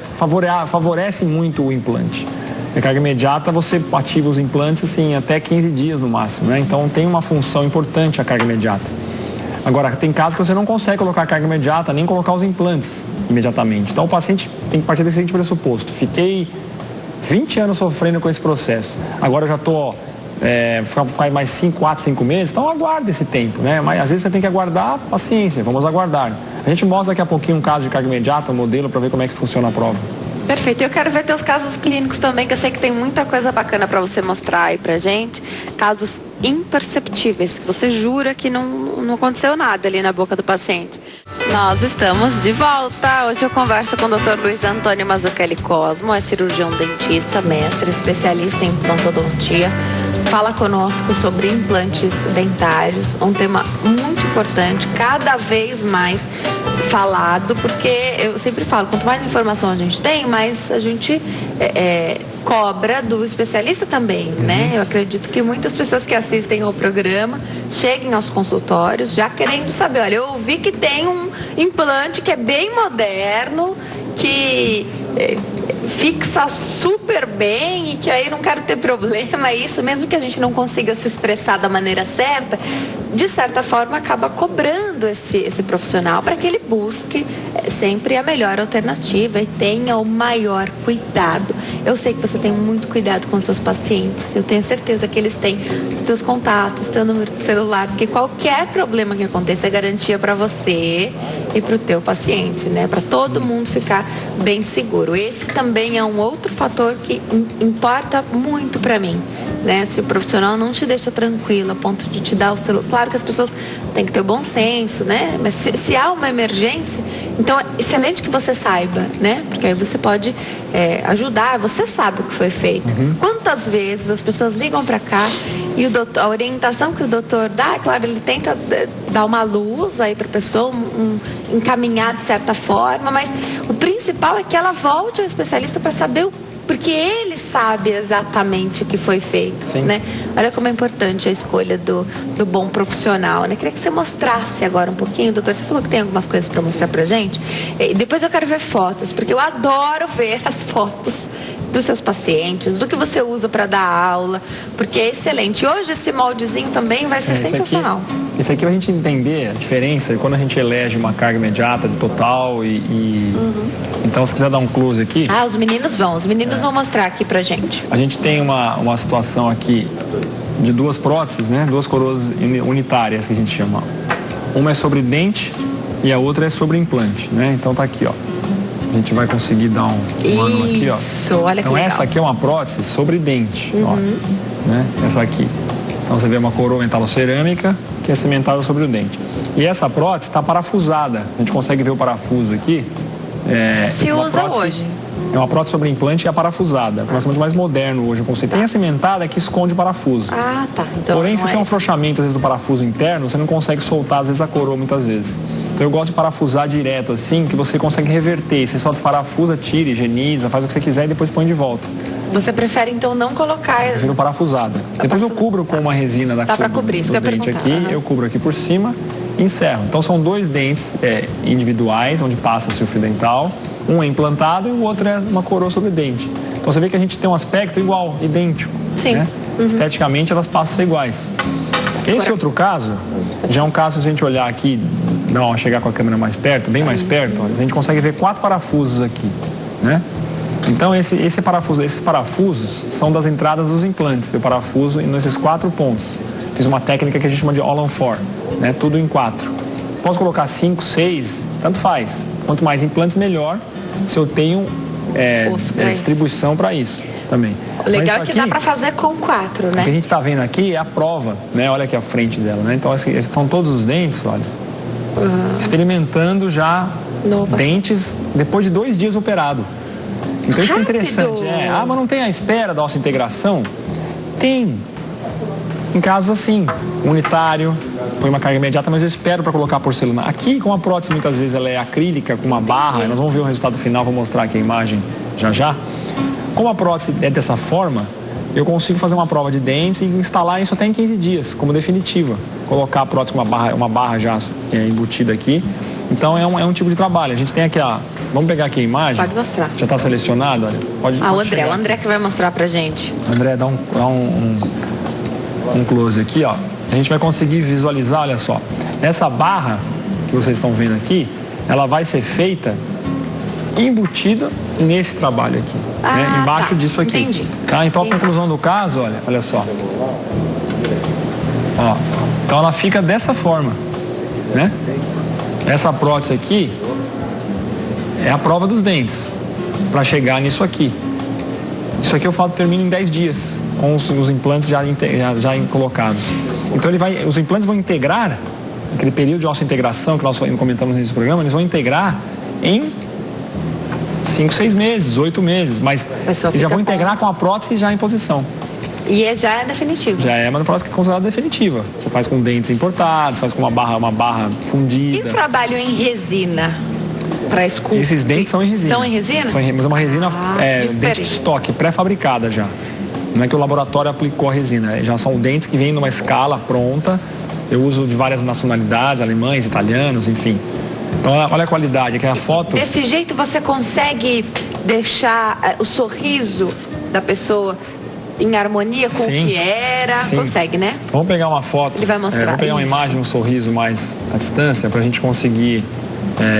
favorece muito o implante. A carga imediata, você ativa os implantes assim, até 15 dias no máximo, né? Então tem uma função importante a carga imediata. Agora, tem casos que você não consegue colocar a carga imediata, nem colocar os implantes imediatamente. Então o paciente tem que partir desse seguinte pressuposto: fiquei 20 anos sofrendo com esse processo, agora eu já estou ficar mais 4, 5 meses, então aguarde esse tempo, né? Mas às vezes você tem que aguardar, paciência, vamos aguardar. A gente mostra daqui a pouquinho um caso de carga imediata, um modelo, para ver como é que funciona a prova. Perfeito. Eu quero ver teus casos clínicos também, que eu sei que tem muita coisa bacana para você mostrar aí pra gente. Casos imperceptíveis, que você jura que não aconteceu nada ali na boca do paciente. Nós estamos de volta. Hoje eu converso com o Dr. Luiz Antônio Mazzucchelli Cosmo, é cirurgião dentista, mestre, especialista em implantodontia. Fala conosco sobre implantes dentários, um tema muito importante, cada vez mais falado, porque eu sempre falo, quanto mais informação a gente tem, mais a gente cobra do especialista também, né? Eu acredito que muitas pessoas que assistem ao programa cheguem aos consultórios já querendo saber, olha, eu ouvi que tem um implante que é bem moderno, que fixa super bem e que aí não quero ter problema, isso mesmo que a gente não consiga se expressar da maneira certa, de certa forma acaba cobrando esse profissional para que ele busque sempre a melhor alternativa e tenha o maior cuidado. Eu sei que você tem muito cuidado com os seus pacientes, eu tenho certeza que eles têm os teus contatos, teu número de celular, porque qualquer problema que aconteça é garantia para você e para o teu paciente, né? Para todo mundo ficar bem seguro. Esse também é um outro fator que importa muito para mim, né? Se o profissional não te deixa tranquilo a ponto de te dar o celular, claro que as pessoas têm que ter o bom senso, né? Mas se há uma emergência, Então, é excelente que você saiba, né? Porque aí você pode ajudar, você sabe o que foi feito. Quantas vezes as pessoas ligam para cá e a orientação que o doutor dá, é claro, ele tenta dar uma luz aí para a pessoa, encaminhar de certa forma, mas o principal é que ela volte ao especialista para saber porque ele sabe exatamente o que foi feito, né? Olha como é importante a escolha do bom profissional, né? Queria que você mostrasse agora um pouquinho, doutor. Você falou que tem algumas coisas para mostrar pra gente. E depois eu quero ver fotos, porque eu adoro ver as fotos dos seus pacientes, do que você usa para dar aula, porque é excelente. Hoje esse moldezinho também vai ser sensacional. Isso aqui é a gente entender a diferença quando a gente elege uma carga imediata de total Então, se quiser dar um close aqui... os meninos vão mostrar aqui pra gente. A gente tem uma situação aqui de duas próteses, né? Duas coroas unitárias que a gente chama. Uma é sobre dente e a outra é sobre implante, né? Então tá aqui, ó. A gente vai conseguir dar um ângulo aqui, ó. Isso, olha que então legal. Essa aqui é uma prótese sobre dente, ó. Né? Essa aqui. Então você vê uma coroa metalocerâmica que é cimentada sobre o dente. E essa prótese está parafusada. A gente consegue ver o parafuso aqui. Se usa hoje. É uma prótese sobre implante e a parafusada. É o mais moderno hoje. O conceito. Tem a cimentada que esconde o parafuso. Ah, tá. Então, porém, se tem um afrouxamento, às vezes, do parafuso interno, você não consegue soltar, às vezes, a coroa, muitas vezes. Então, eu gosto de parafusar direto, assim, que você consegue reverter. Você só desparafusa, tira, higieniza, faz o que você quiser e depois põe de volta. Você prefere, então, não colocar... Eu viro parafusada. Depois eu cubro com uma resina Dá para cobrir, isso que eu ia dente perguntar. aqui, eu cubro aqui por cima e encerro. Então, são dois dentes individuais, onde passa-se o fio dental. Um é implantado e o outro é uma coroa sobre dente. Então você vê que a gente tem um aspecto igual, idêntico. Sim. Né? Esteticamente elas passam a ser iguais. Esse outro caso, já é um caso, se a gente olhar aqui, chegar com a câmera mais perto, bem mais perto, a gente consegue ver 4 parafusos aqui. Né? Então esses parafusos são das entradas dos implantes. Eu parafuso nesses 4 pontos. Fiz uma técnica que a gente chama de all-on-4, né? Tudo em 4. Posso colocar 5, 6, tanto faz. Quanto mais implantes, melhor. Se eu tenho distribuição para isso também. O legal é que dá para fazer com 4, né? O que a gente está vendo aqui é a prova, né? Olha aqui a frente dela, né? Então estão todos os dentes, olha, experimentando já dentes depois de 2 dias operado. Então isso é interessante. Mas não tem a espera da osseointegração? Tem. Em casos assim, unitário, põe uma carga imediata, mas eu espero para colocar a porcelana. Aqui, com a prótese, muitas vezes ela é acrílica, com uma barra, nós vamos ver o resultado final, vou mostrar aqui a imagem já. Como a prótese é dessa forma, eu consigo fazer uma prova de dentes e instalar isso até em 15 dias, como definitiva. Colocar a prótese com uma barra já embutida aqui. Então é um tipo de trabalho. A gente tem aqui vamos pegar aqui a imagem. Pode mostrar. Já está selecionado, olha. Pode o André que vai mostrar pra gente. André, dá um close aqui, ó. A gente vai conseguir visualizar, olha só. Essa barra que vocês estão vendo aqui, ela vai ser feita embutida nesse trabalho aqui, né? Embaixo disso aqui. Entendi. Tá? Então a conclusão do caso, olha só. Ó, então ela fica dessa forma, né? Essa prótese aqui é a prova dos dentes para chegar nisso aqui. Isso aqui eu termino em 10 dias com os implantes já colocados. Então os implantes vão integrar, aquele período de osseointegração que nós comentamos nesse programa, eles vão integrar em 5, 6 meses, 8 meses, mas eles já vão integrar com a prótese já em posição. E já é definitivo. Já é uma prótese considerada definitiva. Você faz com dentes importados, faz com uma barra fundida. E o trabalho em resina? Para escultura? Esses dentes são em resina. São em resina? Mas é uma resina dente de estoque, pré-fabricada já. Não é que o laboratório aplicou a resina. Já são dentes que vêm numa escala pronta. Eu uso de várias nacionalidades, alemães, italianos, enfim. Então olha a qualidade, aqui é a foto. Desse jeito você consegue deixar o sorriso da pessoa em harmonia com o que era? Sim. Consegue, né? Vamos pegar uma foto. Ele vai mostrar. Vamos pegar uma imagem, um sorriso mais à distância para a gente conseguir.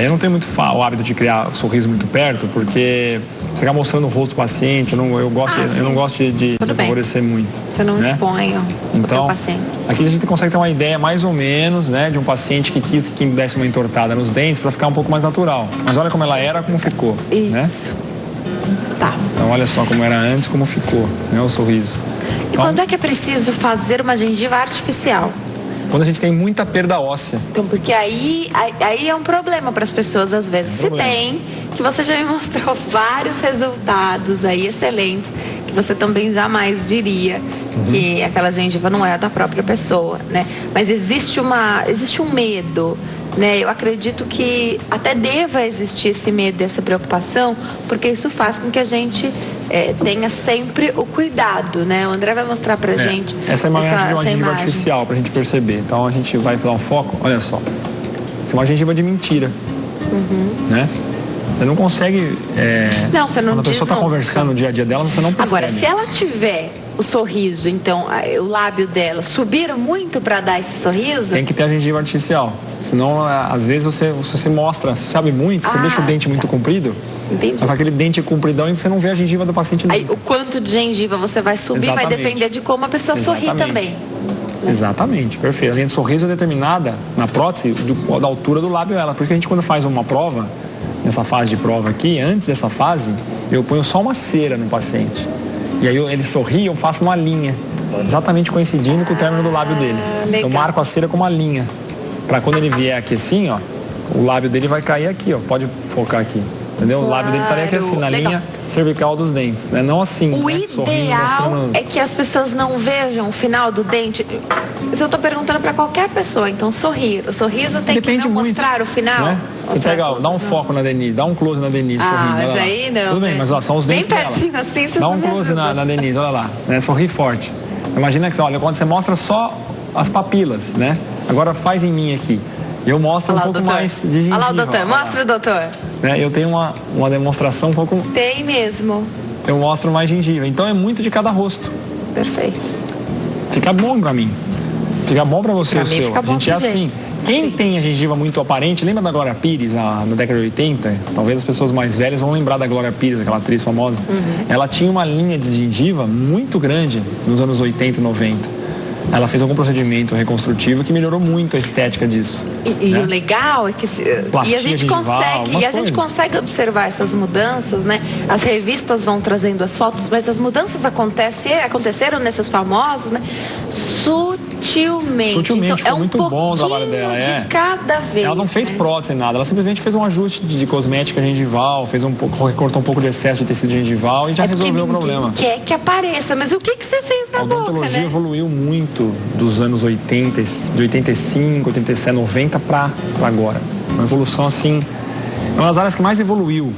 Eu não tenho muito o hábito de criar sorriso muito perto, porque ficar mostrando o rosto do paciente, eu não gosto de favorecer muito. Você não expõe então, o paciente. Aqui a gente consegue ter uma ideia mais ou menos, né, de um paciente que quis que desse uma entortada nos dentes para ficar um pouco mais natural. Mas olha como ela era, como ficou. Isso. Né? Tá. Então olha só como era antes, como ficou, né, o sorriso. E quando é que é preciso fazer uma gengiva artificial? quando a gente tem muita perda óssea. Então, porque aí é um problema para as pessoas às vezes. Se bem que você já me mostrou vários resultados aí excelentes, que você também jamais diria que aquela gengiva não é da própria pessoa, né? Mas existe um medo, né? Eu acredito que até deva existir esse medo, essa preocupação, porque isso faz com que a gente tenha sempre o cuidado, né? O André vai mostrar pra gente essa é uma gengiva artificial pra gente perceber. Então a gente vai dar um foco, olha só. Essa é uma gengiva de mentira, né? Você não consegue... não, você não quando a pessoa está nunca. conversando no dia a dia dela, você não percebe. Agora, se ela tiver o sorriso, então, o lábio dela subir muito para dar esse sorriso... Tem que ter a gengiva artificial. Senão, às vezes, você mostra, você sabe muito, você deixa o dente muito comprido. Entendi. Só que aquele dente compridão e você não vê a gengiva do paciente. Aí, o quanto de gengiva você vai subir vai depender de como a pessoa sorri também. Exatamente, perfeito. A linha de sorriso é determinada na prótese da altura do lábio dela. Porque a gente, quando faz uma prova, nessa fase de prova aqui, antes dessa fase, eu ponho só uma cera no paciente. E aí ele sorri, eu faço uma linha, exatamente coincidindo com o término do lábio dele. Eu marco a cera com uma linha, para quando ele vier aqui assim, ó, o lábio dele vai cair aqui, ó, pode focar aqui. Entendeu? O lábio dele estaria aqui assim, na linha cervical dos dentes, né? Não assim, o né? ideal é que as pessoas não vejam o final do dente. Isso eu tô perguntando para qualquer pessoa. Então, sorrir. O sorriso tem Depende que não muito, mostrar o final. Né? Você pega, dá um foco na Denise, dá um close na Denise, sorrindo. Mas aí não. Tudo bem, mas ó, são os dentes bem pertinho dela. assim, você dá um close na Denise, olha lá, né? Sorri forte. Imagina que, olha, quando você mostra só as papilas, né? Agora faz em mim aqui. Eu mostro um pouco mais de gengiva. Olha lá o doutor, mostra o doutor. Eu tenho uma demonstração um pouco... Tem mesmo. Eu mostro mais gengiva. Então é muito de cada rosto. Perfeito. Fica bom pra mim. Fica bom pra você, pra o seu. Fica bom a gente é assim. Quem tem a gengiva muito aparente, lembra da Glória Pires, na década de 80? Talvez as pessoas mais velhas vão lembrar da Glória Pires, aquela atriz famosa. Ela tinha uma linha de gengiva muito grande nos anos 80 e 90. Ela fez algum procedimento reconstrutivo que melhorou muito a estética disso. E o legal é que a gente consegue observar essas mudanças, né? As revistas vão trazendo as fotos, mas as mudanças aconteceram nesses famosos, né? Sutilmente. Então, foi muito bom o trabalho dela. De cada vez. Ela não fez prótese nada, ela simplesmente fez um ajuste de cosmética gengival, recortou um pouco de excesso de tecido gengival e já resolveu o problema. Quer que apareça, mas o que você fez na boca, né? A odontologia evoluiu muito dos anos 80, de 85, 87, 90 para agora. Uma evolução assim, uma das áreas que mais evoluiu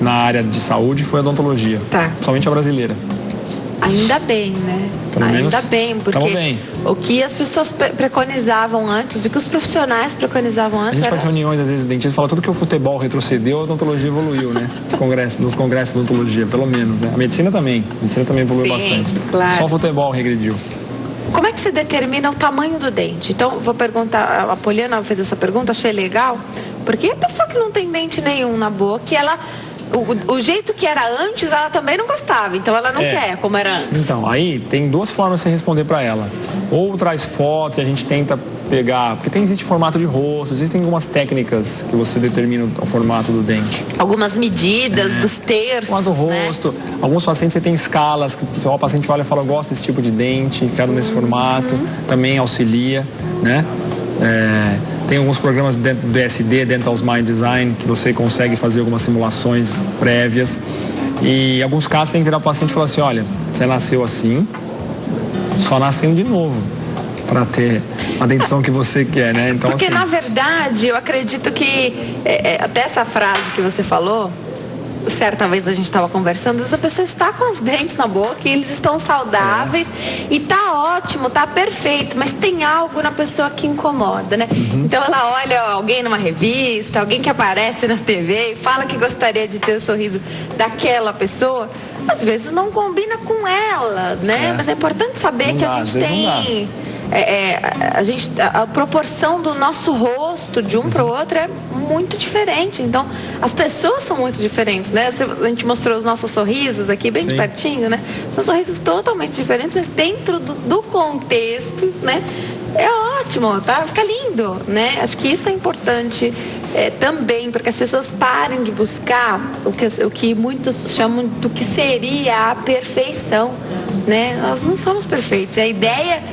na área de saúde foi a odontologia, principalmente a brasileira. Ainda bem, né? Ainda bem, porque o que as pessoas preconizavam antes, o que os profissionais preconizavam antes... A gente faz reuniões, às vezes, dentistas fala tudo que o futebol retrocedeu, a odontologia evoluiu, né? Nos congressos de odontologia, pelo menos, né? A medicina também evoluiu bastante. Claro. Só o futebol regrediu. Como é que você determina o tamanho do dente? Então, vou perguntar, a Poliana fez essa pergunta, achei legal, porque a pessoa que não tem dente nenhum na boca, ela... O jeito que era antes, ela também não gostava. Então, ela não quer como era antes. Então, aí tem duas formas de você responder para ela. Ou traz fotos e a gente tenta pegar... Porque existe formato de rosto, existem algumas técnicas que você determina o formato do dente. Algumas medidas dos terços, formato do rosto. Alguns pacientes você tem escalas, que o paciente olha e fala, eu gosto desse tipo de dente, quero nesse formato. Também auxilia, né? Tem alguns programas do DSD, Dental Smile Design, que você consegue fazer algumas simulações prévias. E em alguns casos tem que virar o paciente e falar assim, olha, você nasceu assim, só nascendo de novo para ter a dentição que você quer, né? Então, porque assim, na verdade, eu acredito que até essa frase que você falou, certa vez a gente estava conversando, a pessoa está com os dentes na boca e eles estão saudáveis e tá ótimo, tá perfeito, mas tem algo na pessoa que incomoda, né? Então ela olha alguém numa revista, alguém que aparece na TV e fala que gostaria de ter o sorriso daquela pessoa, às vezes não combina com ela, né? Mas é importante saber que a gente tem... a proporção do nosso rosto de um para o outro é muito diferente. Então, as pessoas são muito diferentes, né? A gente mostrou os nossos sorrisos aqui bem de pertinho, né? São sorrisos totalmente diferentes, mas dentro do contexto, né? É ótimo, tá? Fica lindo, né? Acho que isso é importante também, para que as pessoas parem de buscar o que muitos chamam do que seria a perfeição, né? Nós não somos perfeitos. A ideia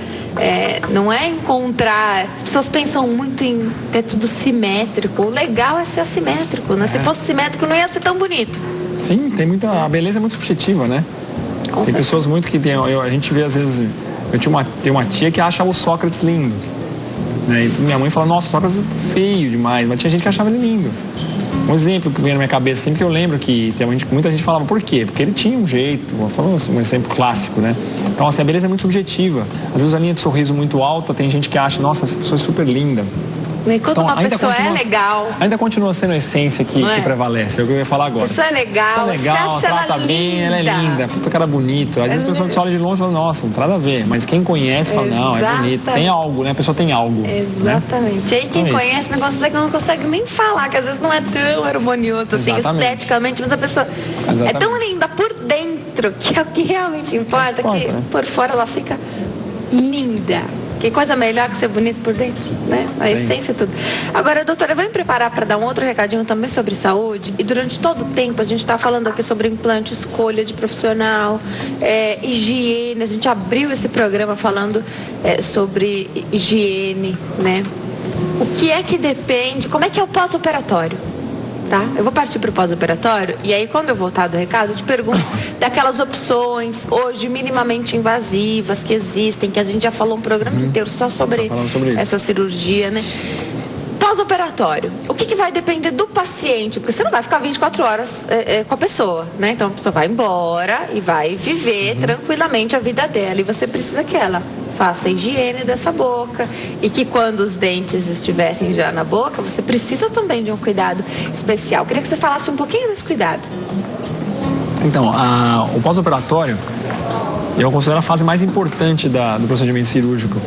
Não é encontrar... As pessoas pensam muito em ter tudo simétrico. O legal é ser assimétrico, né? Se fosse simétrico não ia ser tão bonito. Sim, tem muita... A beleza é muito subjetiva, né? Tem pessoas muito que tem... A gente vê às vezes... Tem uma tia que acha o Sócrates lindo, né? E minha mãe fala, nossa, o Sócrates é feio demais. Mas tinha gente que achava ele lindo. Um exemplo que vem na minha cabeça sempre, que eu lembro que muita gente falava, por quê? Porque ele tinha um jeito, falando assim, um exemplo clássico, né? Então, assim, a beleza é muito subjetiva. Às vezes a linha de sorriso muito alta, tem gente que acha, nossa, essa pessoa é super linda. E quando uma pessoa é legal... Ainda continua sendo a essência que prevalece, é o que eu ia falar agora. A pessoa é legal, você acha trata ela bem, linda. Ela é linda, puta cara bonita. Às vezes a pessoa olha de longe e fala, nossa, não tem nada a ver. Mas quem conhece fala, não, é bonito. Tem algo, né? A pessoa tem algo. Exatamente. Né? Aí quem conhece não consegue nem falar, que às vezes não é tão harmonioso, assim, esteticamente, mas a pessoa é tão linda por dentro, que é o que realmente importa, que por fora ela fica linda. Que coisa melhor que ser bonito por dentro, né? A essência é tudo. Agora, doutora, eu vou me preparar para dar um outro recadinho também sobre saúde. E durante todo o tempo a gente está falando aqui sobre implante, escolha de profissional, higiene. A gente abriu esse programa falando sobre higiene, né? O que é que depende, como é que é o pós-operatório? Tá? Eu vou partir para o pós-operatório e aí quando eu voltar do recado eu te pergunto daquelas opções hoje minimamente invasivas que existem, que a gente já falou um programa inteiro só sobre essa cirurgia, né? Pós-operatório, o que vai depender do paciente? Porque você não vai ficar 24 horas com a pessoa, né? Então a pessoa vai embora e vai viver tranquilamente a vida dela e você precisa que ela faça a higiene dessa boca e que quando os dentes estiverem já na boca, você precisa também de um cuidado especial. Queria que você falasse um pouquinho desse cuidado. Então, o pós-operatório, eu considero a fase mais importante do procedimento cirúrgico.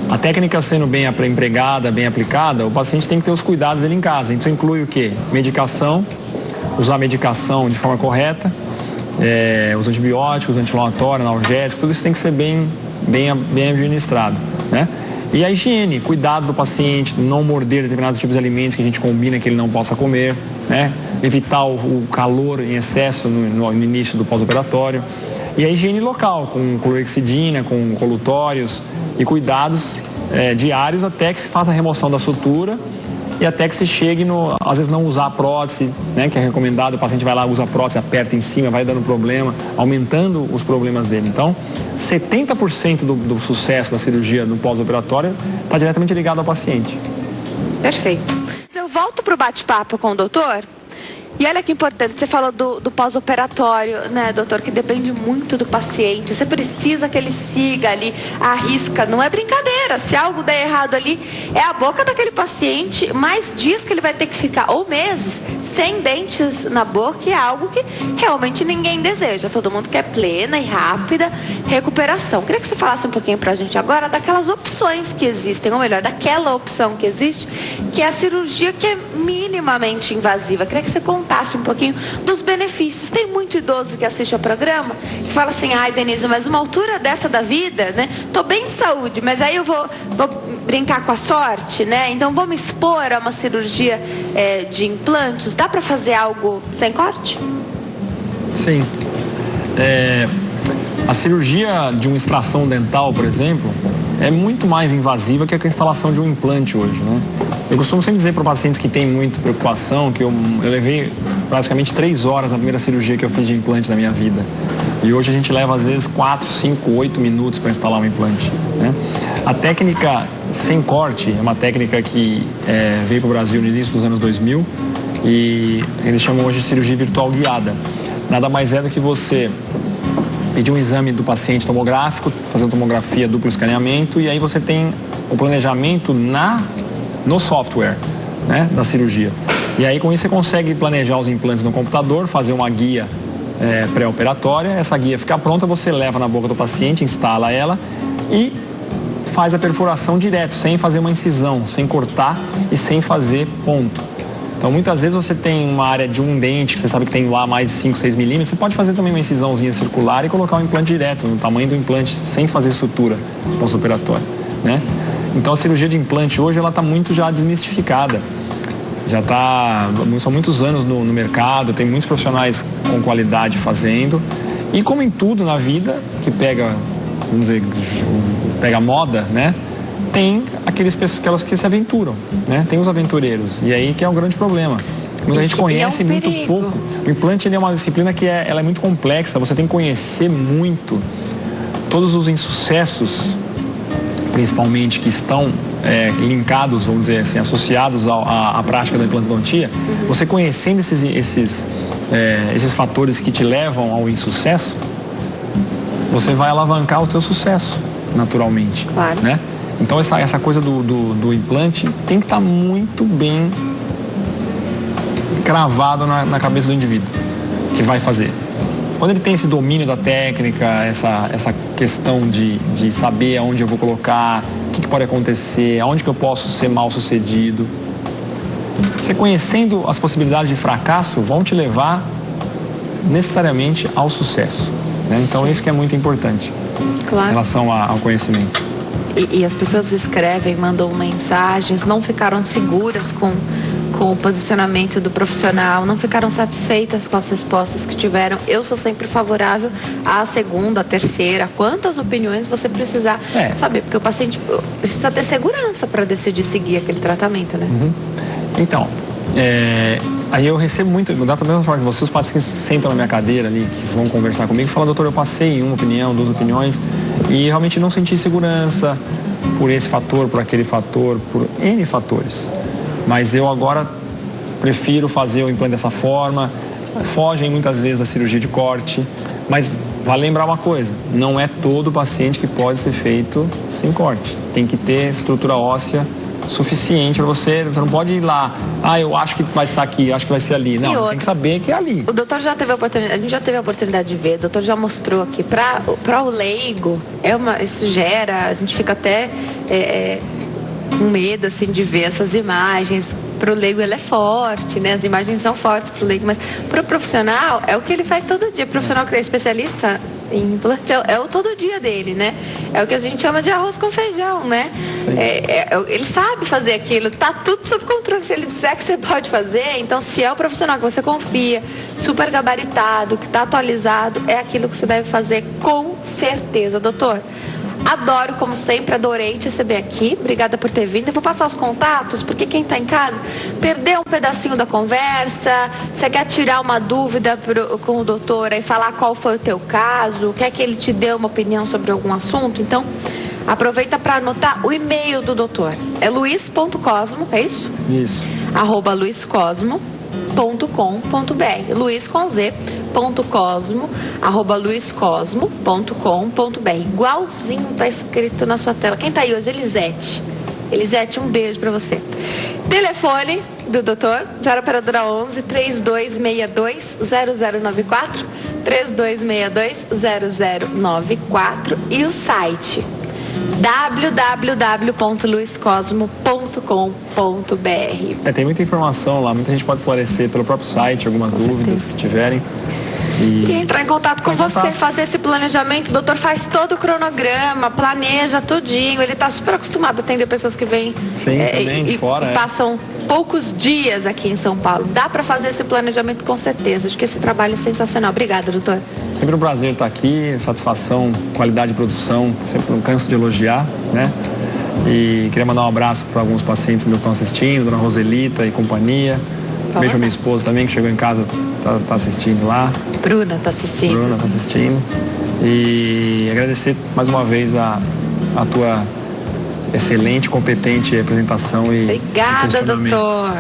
A técnica sendo bem empregada, bem aplicada, o paciente tem que ter os cuidados dele em casa. Isso inclui o quê? Medicação, usar a medicação de forma correta, os antibióticos, anti-inflamatórios, analgésicos, tudo isso tem que ser bem administrado, né? E a higiene, cuidados do paciente, não morder determinados tipos de alimentos que a gente combina que ele não possa comer, né? Evitar o calor em excesso no início do pós-operatório. E a higiene local, com clorexidina, com colutórios e cuidados diários até que se faça a remoção da sutura e até que se chegue às vezes não usar a prótese, né, que é recomendado, o paciente vai lá, usa a prótese, aperta em cima, vai dando problema, aumentando os problemas dele. Então, 70% do sucesso da cirurgia no pós-operatório está diretamente ligado ao paciente. Perfeito. Eu volto para o bate-papo com o doutor. E olha que importante, você falou do pós-operatório, né, doutor, que depende muito do paciente. Você precisa que ele siga ali a risca, não é brincadeira. Se algo der errado ali, é a boca daquele paciente, mais dias que ele vai ter que ficar, ou meses, sem dentes na boca, é algo que realmente ninguém deseja. Todo mundo quer plena e rápida recuperação. Queria que você falasse um pouquinho pra gente agora daquelas opções que existem, ou melhor, daquela opção que existe, que é a cirurgia que é minimamente invasiva. Queria que você contasse um pouquinho dos benefícios. Tem muito idoso que assiste ao programa que fala assim, ai Denise, mas uma altura dessa da vida, né? Tô bem de saúde, mas aí eu vou brincar com a sorte, né? Então vou me expor a uma cirurgia de implantes. Dá para fazer algo sem corte? Sim. A cirurgia de uma extração dental, por exemplo, é muito mais invasiva que a instalação de um implante hoje, né? Eu costumo sempre dizer para pacientes que têm muita preocupação que eu levei praticamente 3 horas na primeira cirurgia que eu fiz de implante na minha vida. E hoje a gente leva às vezes 4, 5, 8 minutos para instalar um implante, né? A técnica sem corte é uma técnica que veio para o Brasil no início dos anos 2000 e eles chamam hoje de cirurgia virtual guiada. Nada mais é do que você pedir um exame do paciente tomográfico, fazendo tomografia, duplo escaneamento, e aí você tem o planejamento no software, né, da cirurgia. E aí com isso você consegue planejar os implantes no computador, fazer uma guia pré-operatória, essa guia fica pronta, você leva na boca do paciente, instala ela e faz a perfuração direto, sem fazer uma incisão, sem cortar e sem fazer ponto. Então muitas vezes você tem uma área de um dente, que você sabe que tem lá mais de 5, 6 milímetros, você pode fazer também uma incisãozinha circular e colocar um implante direto, no tamanho do implante, sem fazer sutura pós-operatória, né? Então a cirurgia de implante hoje ela está muito já desmistificada. São muitos anos no mercado, tem muitos profissionais com qualidade fazendo. E como em tudo na vida, que pega vamos dizer, pega moda, né? Tem aquelas que se aventuram, né? Tem os aventureiros. E aí que é um grande problema. Muita gente conhece muito pouco. O implante ele é uma disciplina que ela é muito complexa. Você tem que conhecer muito todos os insucessos, principalmente que estão linkados, vamos dizer assim, associados à prática da implantodontia. Você conhecendo esses fatores que te levam ao insucesso, você vai alavancar o teu sucesso, naturalmente. Claro. Né? Então essa coisa do implante tem que estar muito bem cravado na cabeça do indivíduo que vai fazer. Quando ele tem esse domínio da técnica, essa questão de saber aonde eu vou colocar, o que pode acontecer, aonde que eu posso ser mal sucedido, você conhecendo as possibilidades de fracasso vão te levar necessariamente ao sucesso, né? Então isso que é muito importante, claro, em relação ao conhecimento. E as pessoas escrevem, mandam mensagens, não ficaram seguras com o posicionamento do profissional, não ficaram satisfeitas com as respostas que tiveram. Eu sou sempre favorável à segunda, à terceira, quantas opiniões você precisar saber, porque o paciente precisa ter segurança para decidir seguir aquele tratamento, né? Então, aí eu recebo muito, da mesma forma que você, os pacientes sentam na minha cadeira ali, que vão conversar comigo, e falam, doutor, eu passei uma opinião, 2 opiniões, e realmente não senti segurança por esse fator, por aquele fator, por N fatores. Mas eu agora prefiro fazer o implante dessa forma, fogem muitas vezes da cirurgia de corte, mas vale lembrar uma coisa, não é todo paciente que pode ser feito sem corte. Tem que ter estrutura óssea suficiente para você não pode ir lá, eu acho que vai ser aqui, acho que vai ser ali. Não, tem que saber que é ali. O doutor já teve a oportunidade, a gente já teve a oportunidade de ver, o doutor já mostrou aqui, para o leigo, isso gera, a gente fica até com medo assim de ver essas imagens. Para o leigo ele é forte, né? As imagens são fortes para o leigo, mas para o profissional é o que ele faz todo dia. O profissional que é especialista em implante é o todo dia dele, né? É o que a gente chama de arroz com feijão, né? Ele sabe fazer aquilo, tá tudo sob controle. Se ele disser que você pode fazer, então se é o profissional que você confia, super gabaritado, que está atualizado, é aquilo que você deve fazer com certeza, doutor. Adoro, como sempre, adorei te receber aqui. Obrigada por ter vindo. Eu vou passar os contatos, porque quem está em casa perdeu um pedacinho da conversa. Você quer tirar uma dúvida com o doutor e falar qual foi o teu caso, quer que ele te dê uma opinião sobre algum assunto? Então, aproveita para anotar o e-mail do doutor. É luiz.cosmo, é isso? Isso. @luiscosmo.com.br. Luiz com Z. @luiscosmo.com.br. Igualzinho tá escrito na sua tela. Quem tá aí hoje? Elisete. Elisete, um beijo para você. Telefone do doutor, 0 operadora 11 3262 0094, 3262 0094 e o site www.luiscosmo.com.br. Tem muita informação lá, muita gente pode esclarecer pelo próprio site, algumas dúvidas que tiverem. E entrar em contato com você, fazer esse planejamento. O doutor faz todo o cronograma, planeja tudinho. Ele está super acostumado a atender pessoas que vêm também, fora, e passam poucos dias aqui em São Paulo. Dá para fazer esse planejamento com certeza. Acho que esse trabalho é sensacional. Obrigada, doutor. Sempre um prazer estar aqui, satisfação, qualidade de produção, sempre não canso de elogiar, né? E queria mandar um abraço para alguns pacientes que estão assistindo, dona Roselita e companhia. Beijo a minha esposa também, que chegou em casa, tá assistindo lá. Bruna tá assistindo. E agradecer mais uma vez a tua excelente, competente apresentação e obrigada, doutor.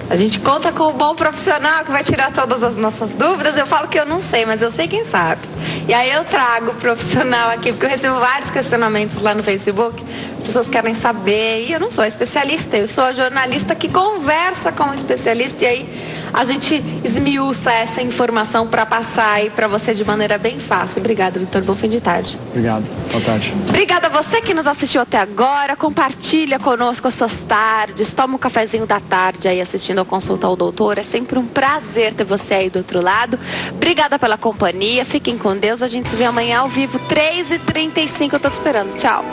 A gente conta com um bom profissional que vai tirar todas as nossas dúvidas. Eu falo que eu não sei, mas eu sei quem sabe. E aí eu trago o profissional aqui, porque eu recebo vários questionamentos lá no Facebook. As pessoas querem saber, e eu não sou especialista, eu sou a jornalista que conversa com o especialista, e aí a gente esmiuça essa informação para passar aí para você de maneira bem fácil. Obrigada, doutor. Bom fim de tarde. Obrigado. Boa tarde. Obrigada a você que nos assistiu até agora. Compartilha conosco as suas tardes. Toma um cafezinho da tarde aí assistindo ao Consulta ao Doutor. É sempre um prazer ter você aí do outro lado. Obrigada pela companhia. Fiquem com Deus. A gente se vê amanhã ao vivo, 3h35. Eu tô te esperando. Tchau.